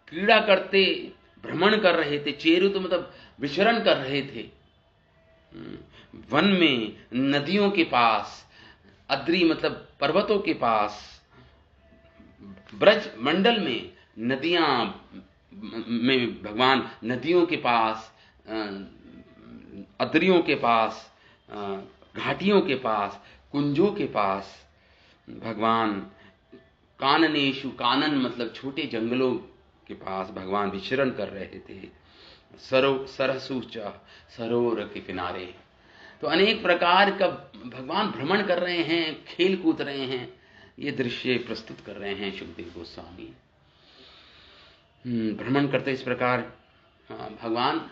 क्रीड़ा करते भ्रमण कर रहे थे। चेरु तो मतलब विचरण कर रहे थे वन में, नदियों के पास, अद्री मतलब पर्वतों के पास, ब्रज मंडल में नदियां में भगवान नदियों के पास, अद्रियों के पास, घाटियों के पास, कुंजों के पास भगवान, काननेशु, कानन मतलब छोटे जंगलों के पास भगवान विचरण कर रहे थे। सरसूचा सरोवर के किनारे, तो अनेक प्रकार का भगवान भ्रमण कर रहे हैं, खेल कूद रहे हैं। ये दृश्य प्रस्तुत कर रहे हैं सुखदेव गोस्वामी। भ्रमण करते इस प्रकार भगवान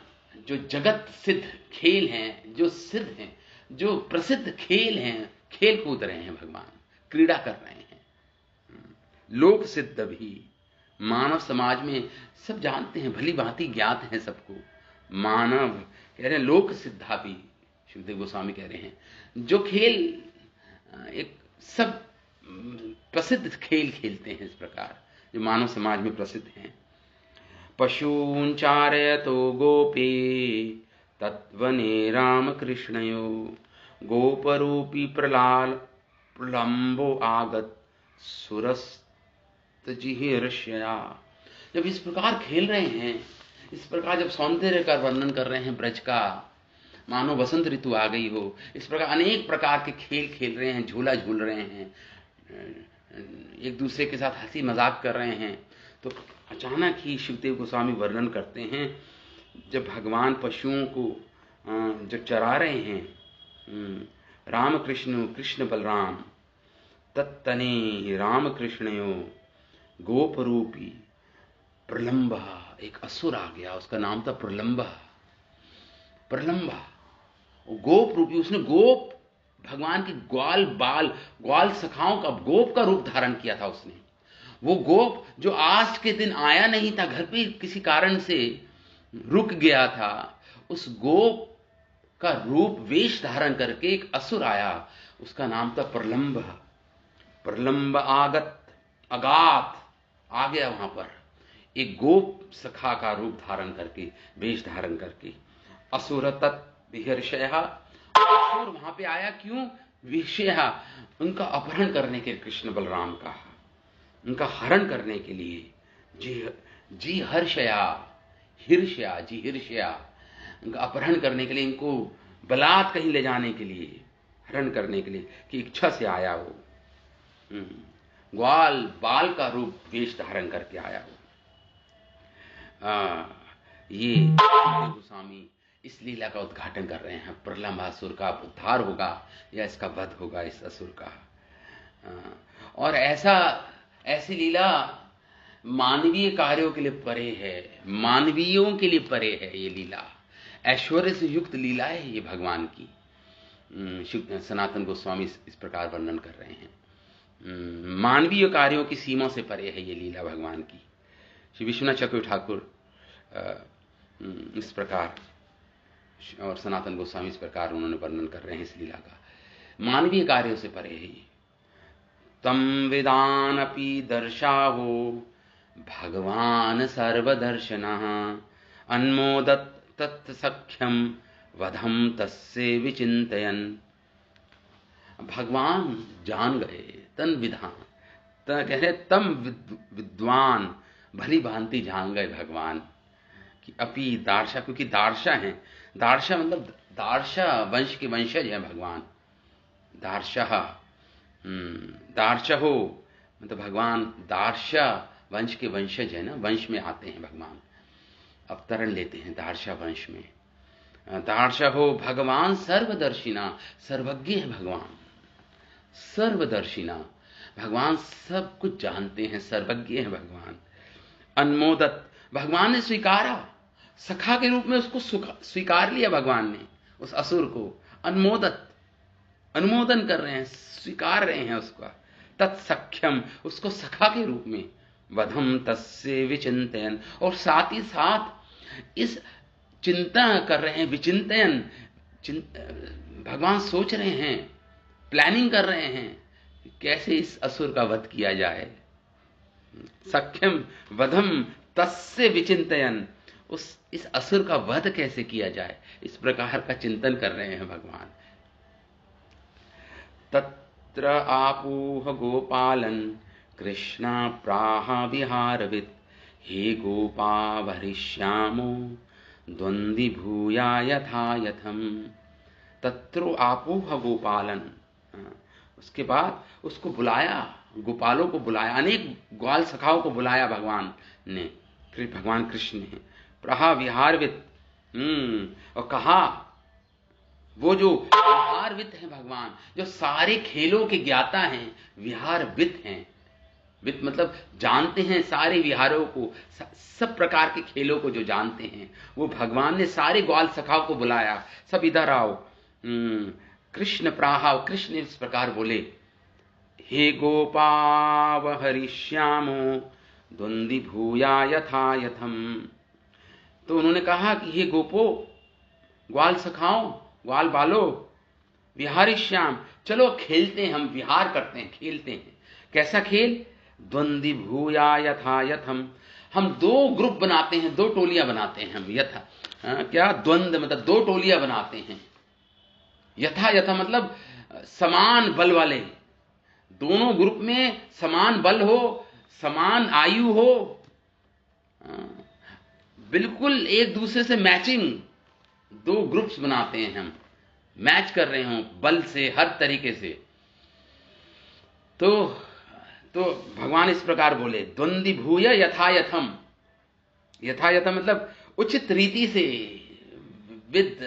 जो जगत सिद्ध खेल हैं, जो सिद्ध हैं, जो प्रसिद्ध खेल हैं, खेल कूद रहे हैं, भगवान क्रीड़ा कर रहे हैं। लोक सिद्ध भी मानव समाज में सब जानते हैं, भली भांति ज्ञात है सबको। मानव कह रहे हैं, लोक सिद्धा भी सुखदेव गोस्वामी कह रहे हैं जो खेल एक सब प्रसिद्ध खेल खेलते हैं इस प्रकार जो मानव समाज में प्रसिद्ध हैं। पशून् चारयतो गोपे तत्वने रामकृष्णयो गोपरूपी प्रलम्बो आगत सुरस्तजिहर्षया। जब इस प्रकार खेल रहे हैं, इस प्रकार जब सौंदर्य का वर्णन कर रहे हैं ब्रज का, मानो वसंत ऋतु आ गई हो, इस प्रकार अनेक प्रकार के खेल खेल रहे हैं, झूला झूल रहे हैं, एक दूसरे के साथ हंसी मजाक कर रहे हैं, तो अचानक ही शिवदेव गोस्वामी वर्णन करते हैं जब भगवान पशुओं को जब चरा रहे हैं, रामकृष्ण कृष्ण बलराम तत्तने रामकृष्णयो गोपरूपी प्रलंबा, एक असुर आ गया, उसका नाम था प्रलंबा। गोप रूपी, उसने गोप भगवान की ग्वाल सखाओं का गोप का रूप धारण किया था उसने। वो गोप जो आज के दिन आया नहीं था, घर पे किसी कारण से रुक गया था, उस गोप का रूप वेश धारण करके एक असुर आया, उसका नाम था प्रलंब अगात आ गया वहां पर, एक गोप सखा का रूप धारण करके, वेश धारण करके। असुर तत्विहर्षया, असुर वहां पे आया क्यों? विषया, उनका अपहरण करने के, कृष्ण बलराम का उनका हरण करने के लिए। जी हर्षया, हिर्षया, उनका अपहरण करने के लिए, इनको बलात् कहीं ले जाने के लिए, हरण करने के लिए की इच्छा से आया वो। ग्वाल बाल का रूप वेश धारण करके आया वो। ये सुखदेव गोस्वामी इस लीला का उद्घाटन कर रहे हैं। प्रलंबासुर का उद्धार होगा या इसका वध होगा इस असुर का। और ऐसी लीला मानवीय कार्यों के लिए परे है, मानवीयों के लिए परे है। ये लीला ऐश्वर्य से युक्त लीला है ये भगवान की। सनातन गोस्वामी इस प्रकार वर्णन कर रहे हैं। मानवीय कार्यों की सीमा से परे है ये लीला भगवान की। श्री विश्वनाथ चक्रवर्ती ठाकुर इस प्रकार और सनातन गोस्वामी इस प्रकार उन्होंने वर्णन कर रहे हैं इस लीला का। मानवीय कार्यों से परे है ये। तम विदानपि दर्शावो भगवान सर्वदर्शनः अन्मोदत तत्सख्यम वधम तस्य विचिंतयन्। भगवान जान गए, तन विधान कह रहे, तम विद्वान भली भांति जान गए भगवान कि अपि दार्शा, क्योंकि दार्शा हैं, दार्शा मतलब दार्शा वंश के वंशज हैं भगवान। दार्शा हो मतलब भगवान दार्शा वंश के वंशज है ना, वंश में आते हैं भगवान, अवतरण लेते हैं दार्शा वंश में। दार्शा हो भगवान सर्वदर्शिना, सर्वज्ञ है भगवान, सर्वदर्शिना भगवान सब कुछ जानते हैं, सर्वज्ञ हैं भगवान। अनुमोदत, भगवान ने स्वीकारा, सखा के रूप में उसको स्वीकार लिया भगवान ने, उस असुर को। अनुमोदत, अनुमोदन कर रहे हैं, स्वीकार रहे हैं उसका। तत्सख्यम, उसको सखा के रूप में। वधम तस्य विचिंतयन, और साथ ही साथ इस चिंता कर रहे हैं, विचिंतयन, भगवान सोच रहे हैं, प्लानिंग कर रहे हैं कैसे इस असुर का वध किया जाए। सख्यम वधम तस्य विचिंतयन, इस असुर का वध कैसे किया जाए, इस प्रकार का चिंतन कर रहे हैं भगवान। तत्र आपूह गोपालन कृष्णा प्राह विहारवित्, हे गोपा वरिष्यामो द्वंद्वी भूया यथा यथम। तत्रो आपूह गोपालन, उसके बाद उसको बुलाया, गोपालों को बुलाया, अनेक ग्वाल सखाओं को बुलाया भगवान ने, भगवान कृष्ण ने। प्रहा विहारवित, और कहा, वो जो विहारवित हैं भगवान, जो सारे खेलों के ज्ञाता हैं, विहारवित हैं। वित मतलब जानते हैं सारे विहारों को, सब प्रकार के खेलों को जो जानते हैं, वो भगवान ने सारे ग्वाल सखाओं को बुलाया, सब इधर आओ। कृष्ण प्राहा, कृष्ण इस प्रकार बोले, हे गोपाव हरिश्यामो द्वंद्वी भूया यथा यथम। तो उन्होंने कहा कि हे गोपो, ग्वाल सखाओ, ग्वाल बालो, विहारिश्याम, चलो खेलते हैं, हम विहार करते हैं, खेलते हैं। कैसा खेल? द्वंद्वी भूया यथा यथम, हम दो ग्रुप बनाते हैं, दो टोलियां बनाते हैं हम। यथा क्या? द्वंद्व मतलब दो टोलियां बनाते हैं। यथा यथा मतलब समान बल वाले, दोनों ग्रुप में समान बल हो, समान आयु हो, बिल्कुल एक दूसरे से मैचिंग दो ग्रुप्स बनाते हैं हम, मैच कर रहे हो बल से, हर तरीके से। तो भगवान इस प्रकार बोले, द्वंद्वी भूय यथा यथम। यथा यथा मतलब उचित रीति से, विद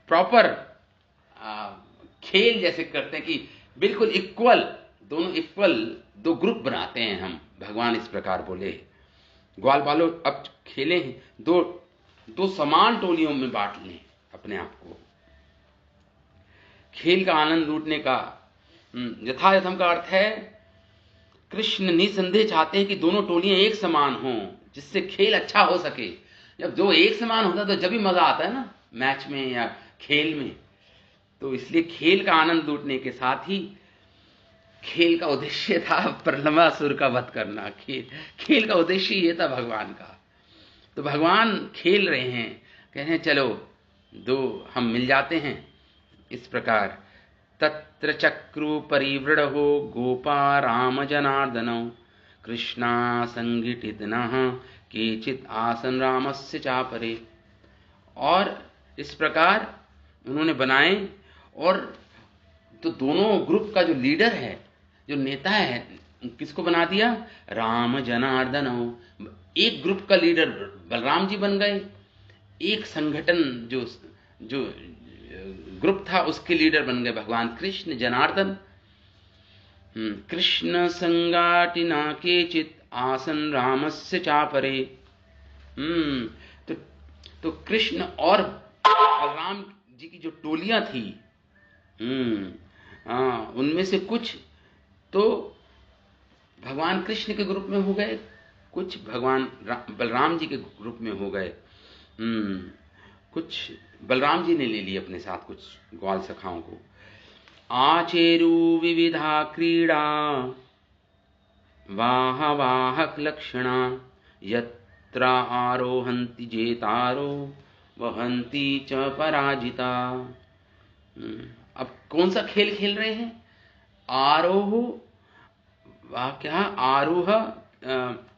प्रॉपर खेल जैसे करते हैं कि बिल्कुल इक्वल, दोनों इक्वल दो ग्रुप बनाते हैं हम। भगवान इस प्रकार बोले, ग्वाल बालो अब खेलें, दो समान टोलियों में बांट लें अपने आप को। खेल का आनंद लूटने का यथा यथम का अर्थ है, कृष्ण निसंदेह चाहते हैं कि दोनों टोलियां एक समान हों, जिससे खेल अच्छा हो सके। जब दो एक समान होता है तो जब भी मजा आता है ना, मैच में या खेल में। तो इसलिए खेल का आनंद लूटने के साथ ही खेल का उद्देश्य था प्रलंबासुर का वध करना। खेल का उद्देश्य ये था भगवान का। तो भगवान खेल रहे हैं, कह रहे हैं चलो दो हम मिल जाते हैं। इस प्रकार तत्र चक्रु परिवृढ़ो गोपा राम जनार्दनौ कृष्णा संघटितनः केचित् आसन रामस्य चापरे। और इस प्रकार उन्होंने बनाए, और तो दोनों ग्रुप का जो लीडर है, जो नेता है, किसको बना दिया? राम जनार्दनौ। एक ग्रुप का लीडर बलराम जी बन गए, एक संगठन जो ग्रुप था उसके लीडर बन गए भगवान कृष्ण जनार्दन। कृष्ण संगाटिना केचित् आसन रामस्य चापरे। तो कृष्ण और बलराम जी की जो टोलियां थी, उनमें से कुछ तो भगवान कृष्ण के ग्रुप में हो गए, कुछ भगवान बलराम जी के ग्रुप में हो गए। कुछ बलराम जी ने ले लिए अपने साथ, कुछ ग्वाल सखाओं को। आचेरु विविधा क्रीड़ा वाह वाहक लक्षणा यत्र आरोहन्ति जेतारो वहन्ति च पराजिता। अब कौन सा खेल खेल रहे हैं? आरोह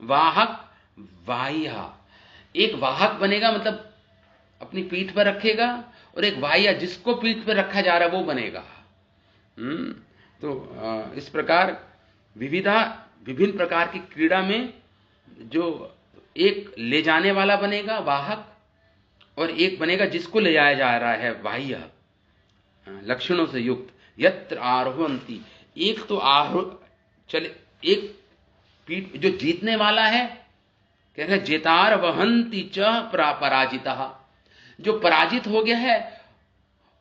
वाहक वाह्य। एक वाहक बनेगा, मतलब अपनी पीठ पर रखेगा, और एक वाह्य जिसको पीठ पर रखा जा रहा है वो बनेगा। तो इस प्रकार विभिन्न प्रकार की क्रीड़ा में जो एक ले जाने वाला बनेगा वाहक, और एक बनेगा जिसको ले जाया जा रहा है वाह्य, लक्षणों से युक्त। यत्र आरोहन्ति, एक तो आरोह चले, एक पीठ जो जीतने वाला है, कह रहे जेतार वहंती च पराजिता, जो पराजित हो गया है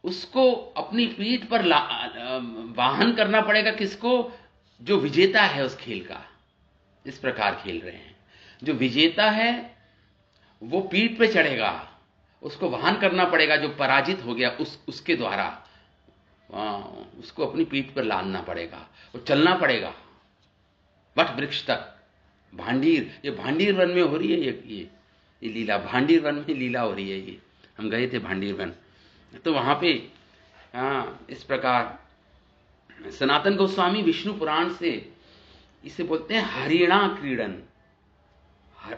उसको अपनी पीठ पर वाहन करना पड़ेगा। किसको? जो विजेता है उस खेल का। इस प्रकार खेल रहे हैं। जो विजेता है वो पीठ पे चढ़ेगा, उसको वाहन करना पड़ेगा। जो पराजित हो गया उसके द्वारा उसको अपनी पीठ पर लादना पड़ेगा और चलना पड़ेगा वट वृक्ष तक। भांडीर, ये भांडीर वन में हो रही है ये लीला। भांडीर वन में लीला हो रही है। ये हम गए थे भांडीर वन, तो वहां पे इस प्रकार सनातन गोस्वामी विष्णु पुराण से इसे बोलते हैं हरिणा क्रीडन।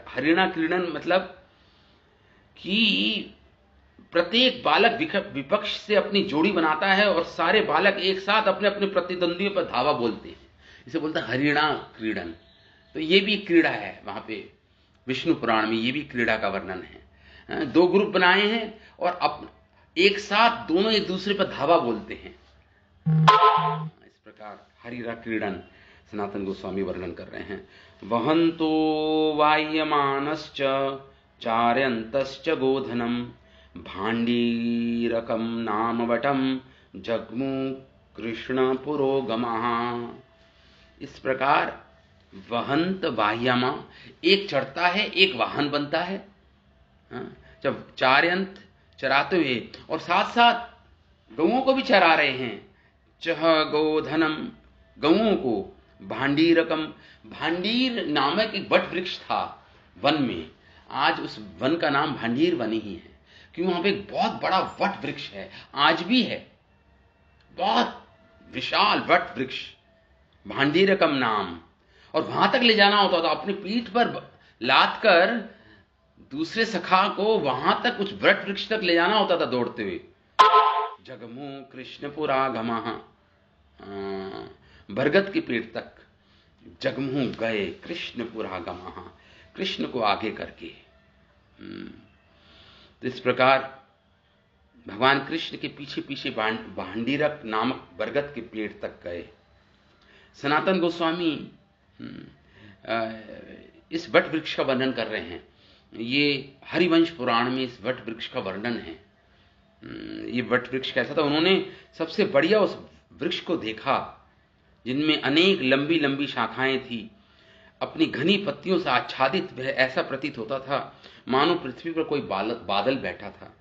हरिणा क्रीडन मतलब कि प्रत्येक बालक विपक्ष से अपनी जोड़ी बनाता है और सारे बालक एक साथ अपने अपने प्रतिद्वंदियों पर धावा बोलते हैं। इसे बोलते हैं हरिणा क्रीडन। तो ये भी क्रीड़ा है वहां पे विष्णु पुराण में, ये भी क्रीड़ा का वर्णन है। दो ग्रुप बनाए हैं और एक साथ दोनों एक दूसरे पर धावा बोलते हैं। इस प्रकार हरिणा क्रीडन सनातन गोस्वामी वर्णन कर रहे हैं। वहंतो वाह्यमानश्च चार्यन्तश्च गोधनम भांडीरकम नामवटम जग्मु कृष्ण पुरोगमः। इस प्रकार वहंत वाह्यमा, एक चढ़ता है एक वाहन बनता है। जब चार्यंत चराते हुए और साथ साथ गौओं को भी चरा रहे हैं। चह गोधनम, गौओं को। भांडीरकम, भांडीर नामक एक वट वृक्ष था वन में। आज उस वन का नाम भांडीर वन ही है, क्योंकि वहां पे एक बहुत बड़ा वट वृक्ष है, आज भी है, बहुत विशाल वट वृक्ष, भांडीरकम नाम। और वहां तक ले जाना होता था, अपनी पीठ पर लाद कर दूसरे सखा को वहां तक उस वट वृक्ष तक ले जाना होता था दौड़ते हुए। जगमु कृष्णपुरागमः, बरगद के पेड़ तक जगमु गए कृष्णपुरागमः, कृष्ण को आगे करके। तो इस प्रकार भगवान कृष्ण के पीछे पीछे भांडीरक नामक बरगद के पेड़ तक गए। सनातन गोस्वामी इस वट वृक्ष का वर्णन कर रहे हैं। ये हरिवंश पुराण में इस वट वृक्ष का वर्णन है। ये वट वृक्ष कैसा था? उन्होंने सबसे बढ़िया उस वृक्ष को देखा जिनमें अनेक लंबी लंबी शाखाएं थी, अपनी घनी पत्तियों से आच्छादित वह ऐसा प्रतीत होता था मानो पृथ्वी पर कोई बादल बैठा था।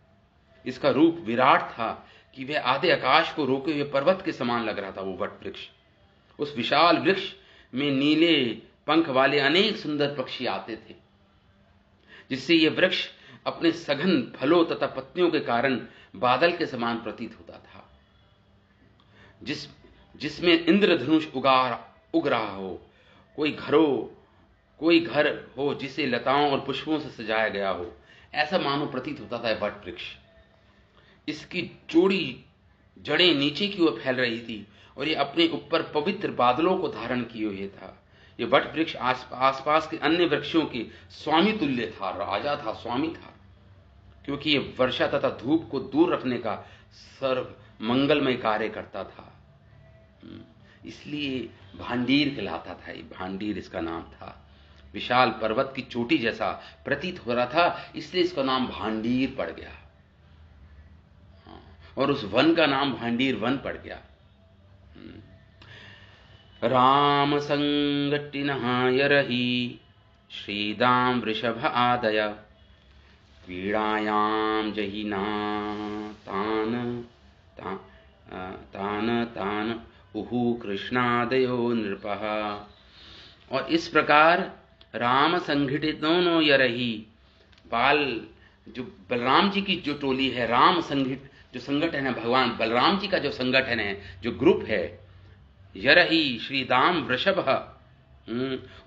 इसका रूप विराट था कि वह आधे आकाश को रोके हुए पर्वत के समान लग रहा था वो वट वृक्ष। उस विशाल वृक्ष में नीले पंख वाले अनेक सुंदर पक्षी आते थे, जिससे यह वृक्ष अपने सघन फलों तथा पत्तियों के कारण बादल के समान प्रतीत होता था, जिसमें इंद्रधनुष उग रहा हो। कोई घर हो जिसे लताओं और पुष्पों से सजाया गया हो, ऐसा मानो प्रतीत होता था वट वृक्ष। इसकी चौड़ी जड़ें नीचे की ओर फैल रही थी और ये अपने ऊपर पवित्र बादलों को धारण किए हुए था। ये वट वृक्ष आसपास के अन्य वृक्षों के स्वामी तुल्य था, राजा था, स्वामी था, क्योंकि ये वर्षा तथा धूप को दूर रखने का सर्व मंगलमय कार्य करता था। इसलिए भांडीर कहलाता था। ये भांडीर इसका नाम था। विशाल पर्वत की चोटी जैसा प्रतीत हो रहा था, इसलिए इसका नाम भांडीर पड़ गया। और उस वन का नाम भांडीर वन पड़ गया। राम संगटिनः यरहि श्रीदाम वृषभ आदय क्रीडायां जहिना तान उहु कृष्णादयो नृपः। और इस प्रकार राम संघटितों यरहि, जो बलराम जी की जो टोली है, राम संघित जो संगठन है, भगवान बलराम जी का जो संगठन है, जो ग्रुप है, यरहि श्रीदाम वृषभ,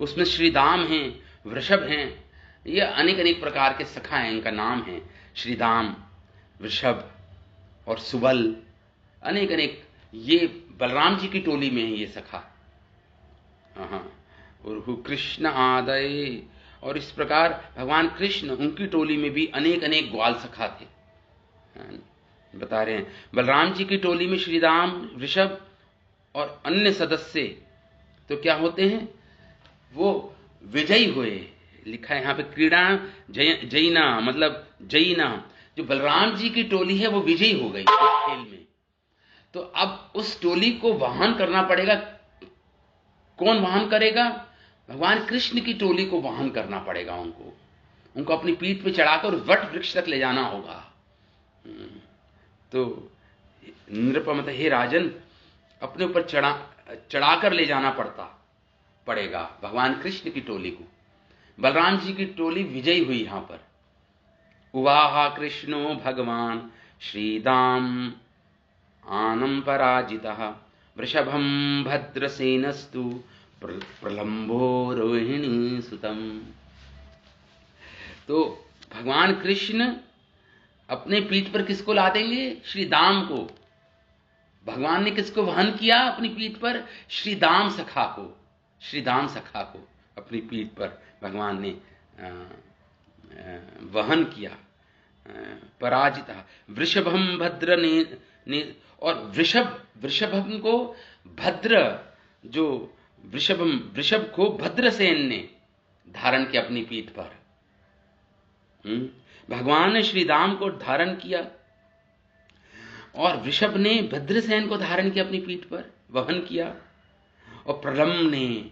उसमें श्रीदाम हैं, वृषभ हैं, ये अनेक अनेक प्रकार के सखा हैं, इनका नाम है श्रीदाम, वृषभ और सुबल, अनेक अनेक। ये बलराम जी की टोली में है ये सखा। और कृष्ण आदय, और इस प्रकार भगवान कृष्ण, उनकी टोली में भी अनेक अनेक ग्वाल सखा थे। बता रहे हैं बलराम जी की टोली में श्रीराम, वृषभ और अन्य सदस्य तो क्या होते हैं, वो विजयी हुए। लिखा है यहां पे क्रीड़ा जयिना, मतलब जयिना, जो बलराम जी की टोली है वो विजयी हो गई खेल में। तो अब उस टोली को वाहन करना पड़ेगा। कौन वाहन करेगा? भगवान कृष्ण की टोली को वाहन करना पड़ेगा। उनको अपनी पीठ पे चढ़ाकर वट वृक्ष तक ले जाना होगा। तो नृपमत, हे राजन, अपने ऊपर चढ़ाकर ले जाना पड़ेगा भगवान कृष्ण की टोली को। बलराम जी की टोली विजयी हुई। यहां पर उवाहा कृष्णो भगवान श्रीदाम आनम पराजितः वृषभम भद्रसेनस्तु प्रलंबो रोहिणी सुतम। तो भगवान कृष्ण अपने पीठ पर किसको ला देंगे? श्री दाम को। भगवान ने किसको वहन किया अपनी पीठ पर? श्री दाम सखा को। श्री दाम सखा को अपनी पीठ पर भगवान ने वहन किया। पराजिता वृषभम भद्र ने और वृषभम को भद्र, जो वृषभ को भद्रसेन ने धारण किया अपनी पीठ पर। भगवान ने श्री दाम को धारण किया और वृषभ ने भद्रसेन को धारण किया अपनी पीठ पर, वहन किया। और प्रलम्ब ने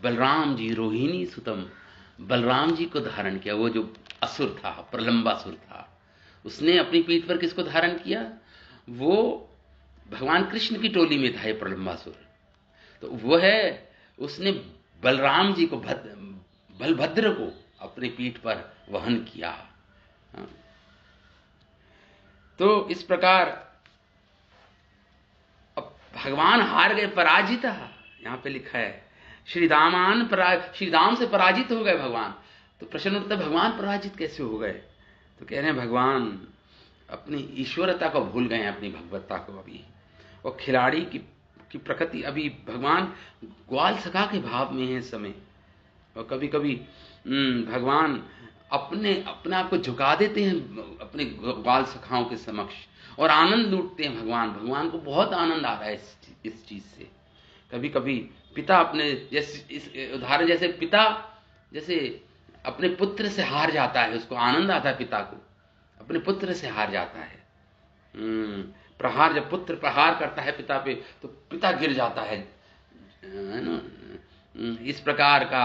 बलराम जी, रोहिणी सुतम, बलराम जी को धारण किया। वो जो असुर था, प्रलंबासुर था, उसने अपनी पीठ पर किसको धारण किया? वो भगवान कृष्ण की टोली में था ये प्रलंबासुर। तो वो है, उसने बलराम जी को, बलभद्र को अपनी पीठ पर वहन किया। तो इस प्रकार अब भगवान हार गए, पराजित। यहां पे लिखा है श्री दाम से पराजित हो गए भगवान। तो प्रश्न उठता है, भगवान पराजित कैसे हो गए? तो कह रहे हैं भगवान अपनी ईश्वरता को भूल गए हैं, अपनी भगवत्ता को अभी। और खिलाड़ी की प्रकृति अभी भगवान ग्वाल सखा के भाव में है इस समय। और कभी कभी भगवान अपने आप को झुका देते हैं अपने ग्वाल सखाओं के समक्ष और आनंद लूटते हैं। भगवान को बहुत आनंद आ रहा है इस चीज से। कभी कभी पिता अपने, जैसे इस उदाहरण, जैसे पिता जैसे अपने पुत्र से हार जाता है, उसको आनंद आता है, पिता को अपने पुत्र से हार जाता है। जब पुत्र प्रहार करता है पिता पे तो पिता गिर जाता है ना। इस प्रकार का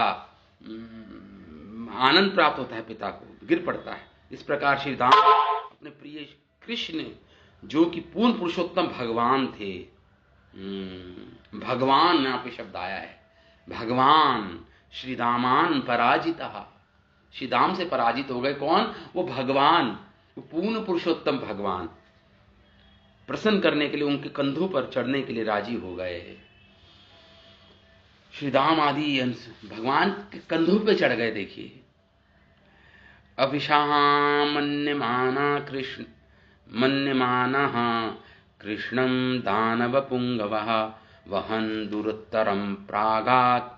आनंद प्राप्त होता है पिता को, गिर पड़ता है। इस प्रकार श्री राम अपने प्रिय कृष्ण, जो कि पूर्ण पुरुषोत्तम भगवान थे, भगवान यहां पे शब्द आया है, भगवान श्री दामान पराजिता, श्री दाम से पराजित हो गए। कौन? वो भगवान, वो पूर्ण पुरुषोत्तम भगवान प्रसन्न करने के लिए उनके कंधों पर चढ़ने के लिए राजी हो गए। श्री दाम आदि अंश भगवान के कंधों पे चढ़ गए। देखिए, मन्यमानः कृष्णं दानव पुंगवः वहन् दुरुत्तरं प्रागात्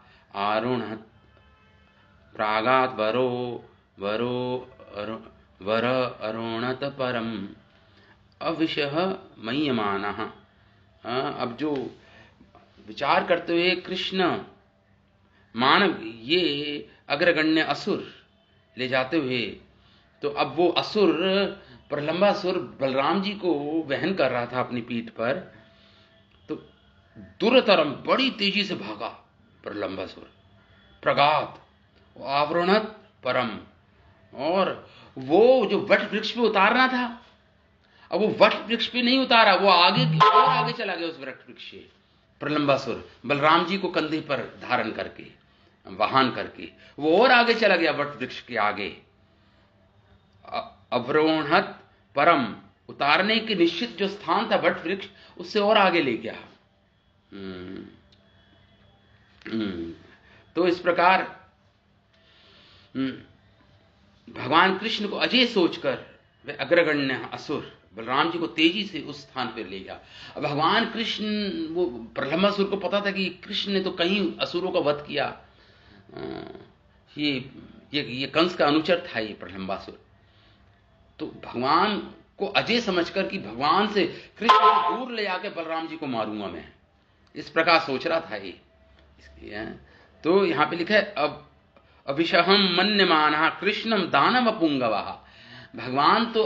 वर अरुणत परम अविशः मन्यमानः। अब जो विचार करते हुए कृष्ण मानव, ये अग्रगण्य असुर ले जाते हुए, तो अब वो असुर, प्रलंबासुर बलराम जी को वहन कर रहा था अपनी पीठ पर। तो दुरतरम, बड़ी तेजी से भागा प्रलंबासुर, प्रगात आवरणत परम, और वो जो वट वृक्ष पे उतारना था, अब वो वट वृक्ष पे नहीं उतारा, वो आगे और आगे चला गया उस वट वृक्ष से। प्रलंबासुर बलराम जी को कंधे पर धारण करके, वाहन करके, वो और आगे चला गया वट वृक्ष के आगे। अवरोहणत परम, उतारने के निश्चित जो स्थान था वट वृक्ष, उससे और आगे ले गया। तो इस प्रकार भगवान कृष्ण को अजय सोचकर वे अग्रगण्य असुर बलराम जी को तेजी से उस स्थान पर ले गया। अब भगवान कृष्ण, वो प्रलंबासुर को पता था कि कृष्ण ने तो कहीं असुरों का वध किया, ये कंस का अनुचर था ये प्रलंबासुर। तो भगवान को अजय समझकर कि भगवान से, कृष्ण से दूर ले जाके बलराम जी को मारूंगा मैं, इस प्रकार सोच रहा था ये। तो यहां पे लिखा है अब अभिषहम मन्यमानः कृष्णम दानव पुंगवा। भगवान तो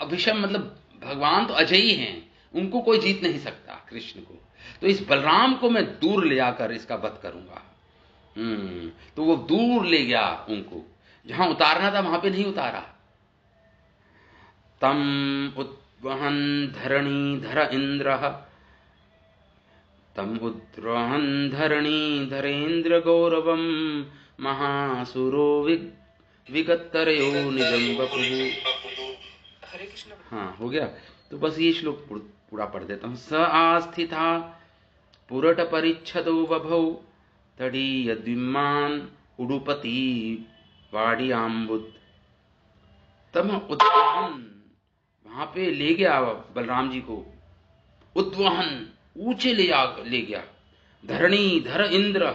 अभिषम मतलब भगवान तो अजयी हैं, उनको कोई जीत नहीं सकता कृष्ण को, तो इस बलराम को मैं दूर ले जाकर इसका वध करूंगा। तो वो दूर ले गया उनको, जहां उतारना था वहां पे नहीं उतारा। तम उद्वहन धरणीधर इंद्रः, तम उद्वहन धरणीधरेन्द्र गौरवम महासुरो विगतरयो निजं वपुः। हाँ हो गया। तो बस ये श्लोक पूरा पढ़ देता हूं। स आस्थिता पुरट परिच्छदो बभौ तड़ीय द्विमान उडुपति वाडियाम्बुद। तम उद्वहन, वहां पे ले गया बलराम जी को, उद्वहन ऊंचे ले गया, धरणी धर इंद्र,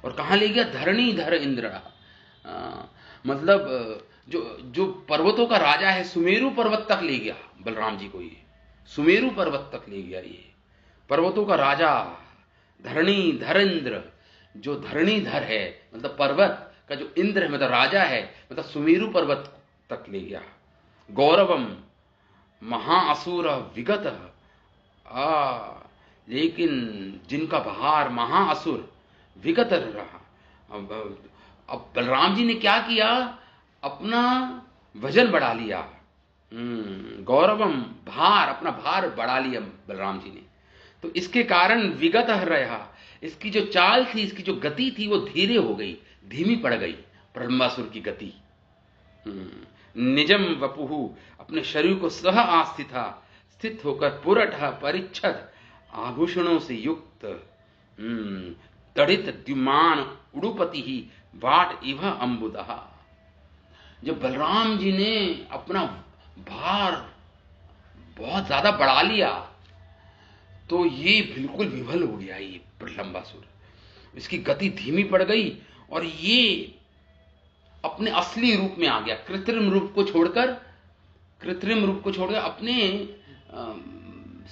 और कहां ले गया? धरणी धर इंद्र, मतलब जो पर्वतों का राजा है, सुमेरु पर्वत तक ले गया बलराम जी को। ये सुमेरु पर्वत तक ले गया, ये पर्वतों का राजा धरणी धर इंद्र, जो धरणीधर है मतलब पर्वत का जो इंद्र है मतलब राजा है, मतलब सुमेरु पर्वत तक ले गया। गौरवम महाअसुर विगत, लेकिन जिनका भार महाअसुर विगत रहा। अब बलराम जी ने क्या किया? अपना वजन बढ़ा लिया। गौरवम भार, अपना भार बढ़ा लिया बलराम जी ने, तो इसके कारण विगत रहा, इसकी जो चाल थी, इसकी जो गति थी वो धीरे हो गई, धीमी पड़ गई प्रलंबासुर की गति। निजम वपुहु, अपने शरीर को सह आस्थिता, स्थित होकर पुरठ परिच्छद आभूषणों से युक्त, तड़ित द्युमान उडुपति ही वाट इव अम्बुदः। जब बलराम जी ने अपना भार बहुत ज्यादा बढ़ा लिया तो ये बिल्कुल विफल हो गया ये प्रलंबासुर, इसकी गति धीमी पड़ गई और ये अपने असली रूप में आ गया। कृत्रिम रूप को छोड़कर अपने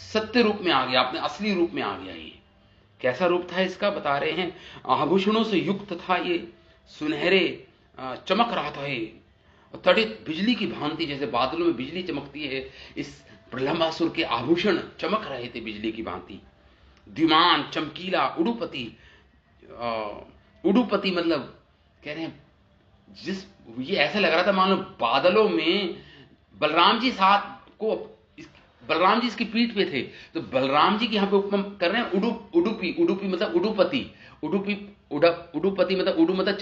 सत्य रूप में आ गया, अपने असली रूप में आ गया। ये कैसा रूप था इसका बता रहे हैं। आभूषणों से युक्त था ये, सुनहरे चमक रहा था ये, तड़ित बिजली की भांति, जैसे बादलों में बिजली चमकती है, इस प्रलंबासुर के आभूषण चमक रहे थे बिजली की भांति। द्विमान चमकीला, उडुपति, उडुपति मतलब कह रहे हैं ये ऐसा लग रहा था मानो बादलों में बलराम जी बलराम जी इसकी पीठ पे थे, तो बलराम जी की यहां पे उपमा कर रहे हैं उडुपी मतलब उडुपति, उडुपति मतलब उडु मतलब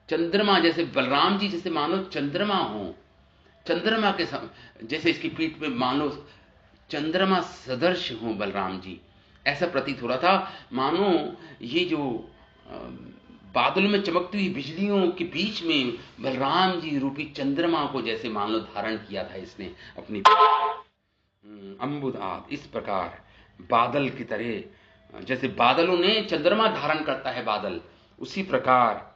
चंद्रमा जैसे बलराम जी जैसे मानो चंद्रमा हो, चंद्रमा के जैसे इसकी पीठ पे मानो चंद्रमा सदृश हो बलराम जी, ऐसा प्रतीत हो रहा था। मानो ये जो बादलों में चमकती हुई बिजलियों के बीच में बलराम जी रूपी चंद्रमा को जैसे मान लो धारण किया था इसने अपनी अम्बुदात। इस प्रकार बादल की तरह, जैसे बादलों ने चंद्रमा धारण करता है बादल, उसी प्रकार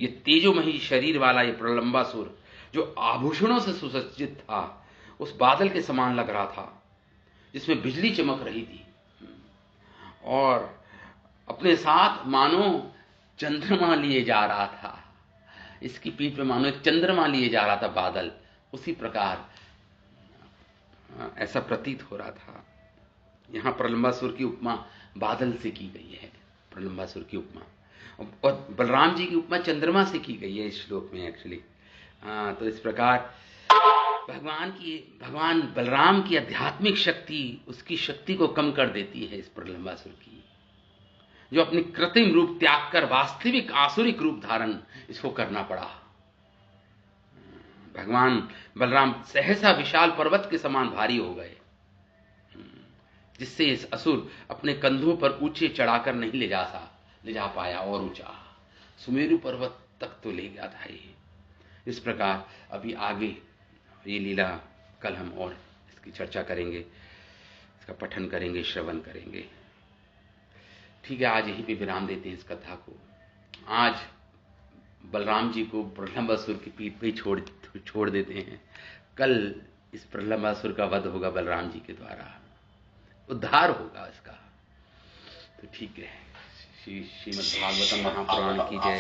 ये तेजोमयी शरीर वाला ये प्रलंबासुर जो आभूषणों से सुसज्जित था, उस बादल के समान लग रहा था जिसमें बिजली चमक रही थी, और अपने साथ मानो चंद्रमा लिए जा रहा था, इसकी पीठ पे मानो एक चंद्रमा लिए जा रहा था बादल, उसी प्रकार ऐसा प्रतीत हो रहा था। यहां प्रलंबासुर की उपमा बादल से की गई है, प्रलंबासुर की उपमा, और बलराम जी की उपमा चंद्रमा से की गई है इस श्लोक में एक्चुअली। तो इस प्रकार भगवान बलराम की आध्यात्मिक शक्ति उसकी शक्ति को कम कर देती है इस प्रलंबासुर की, जो अपनी कृत्रिम रूप त्याग कर वास्तविक आसुरिक रूप धारण इसको करना पड़ा। भगवान बलराम सहसा विशाल पर्वत के समान भारी हो गए, जिससे इस असुर अपने कंधों पर ऊंचे चढ़ाकर नहीं ले जा पाया, और ऊंचा सुमेरु पर्वत तक तो ले गया था ये। इस प्रकार अभी आगे ये लीला कल हम और इसकी चर्चा करेंगे, इसका पठन करेंगे, श्रवण करेंगे। ठीक है, आज यहीं पे विराम देते हैं इस कथा को। आज बलराम जी को प्रलंबासुर की पीठ पे छोड़ छोड़ देते हैं। कल इस प्रलंबासुर का वध होगा बलराम जी के द्वारा, उद्धार होगा इसका। तो ठीक है, श्रीमद् भागवतम महापुराण की जय,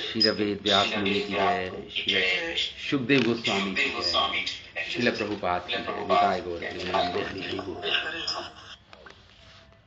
श्री वेद व्यास मुनि की जय, श्री सुखदेव गोस्वामी की जय, श्रील प्रभुपाद की जय, निताय गौर प्रेमानंदे हरि हरि बोल।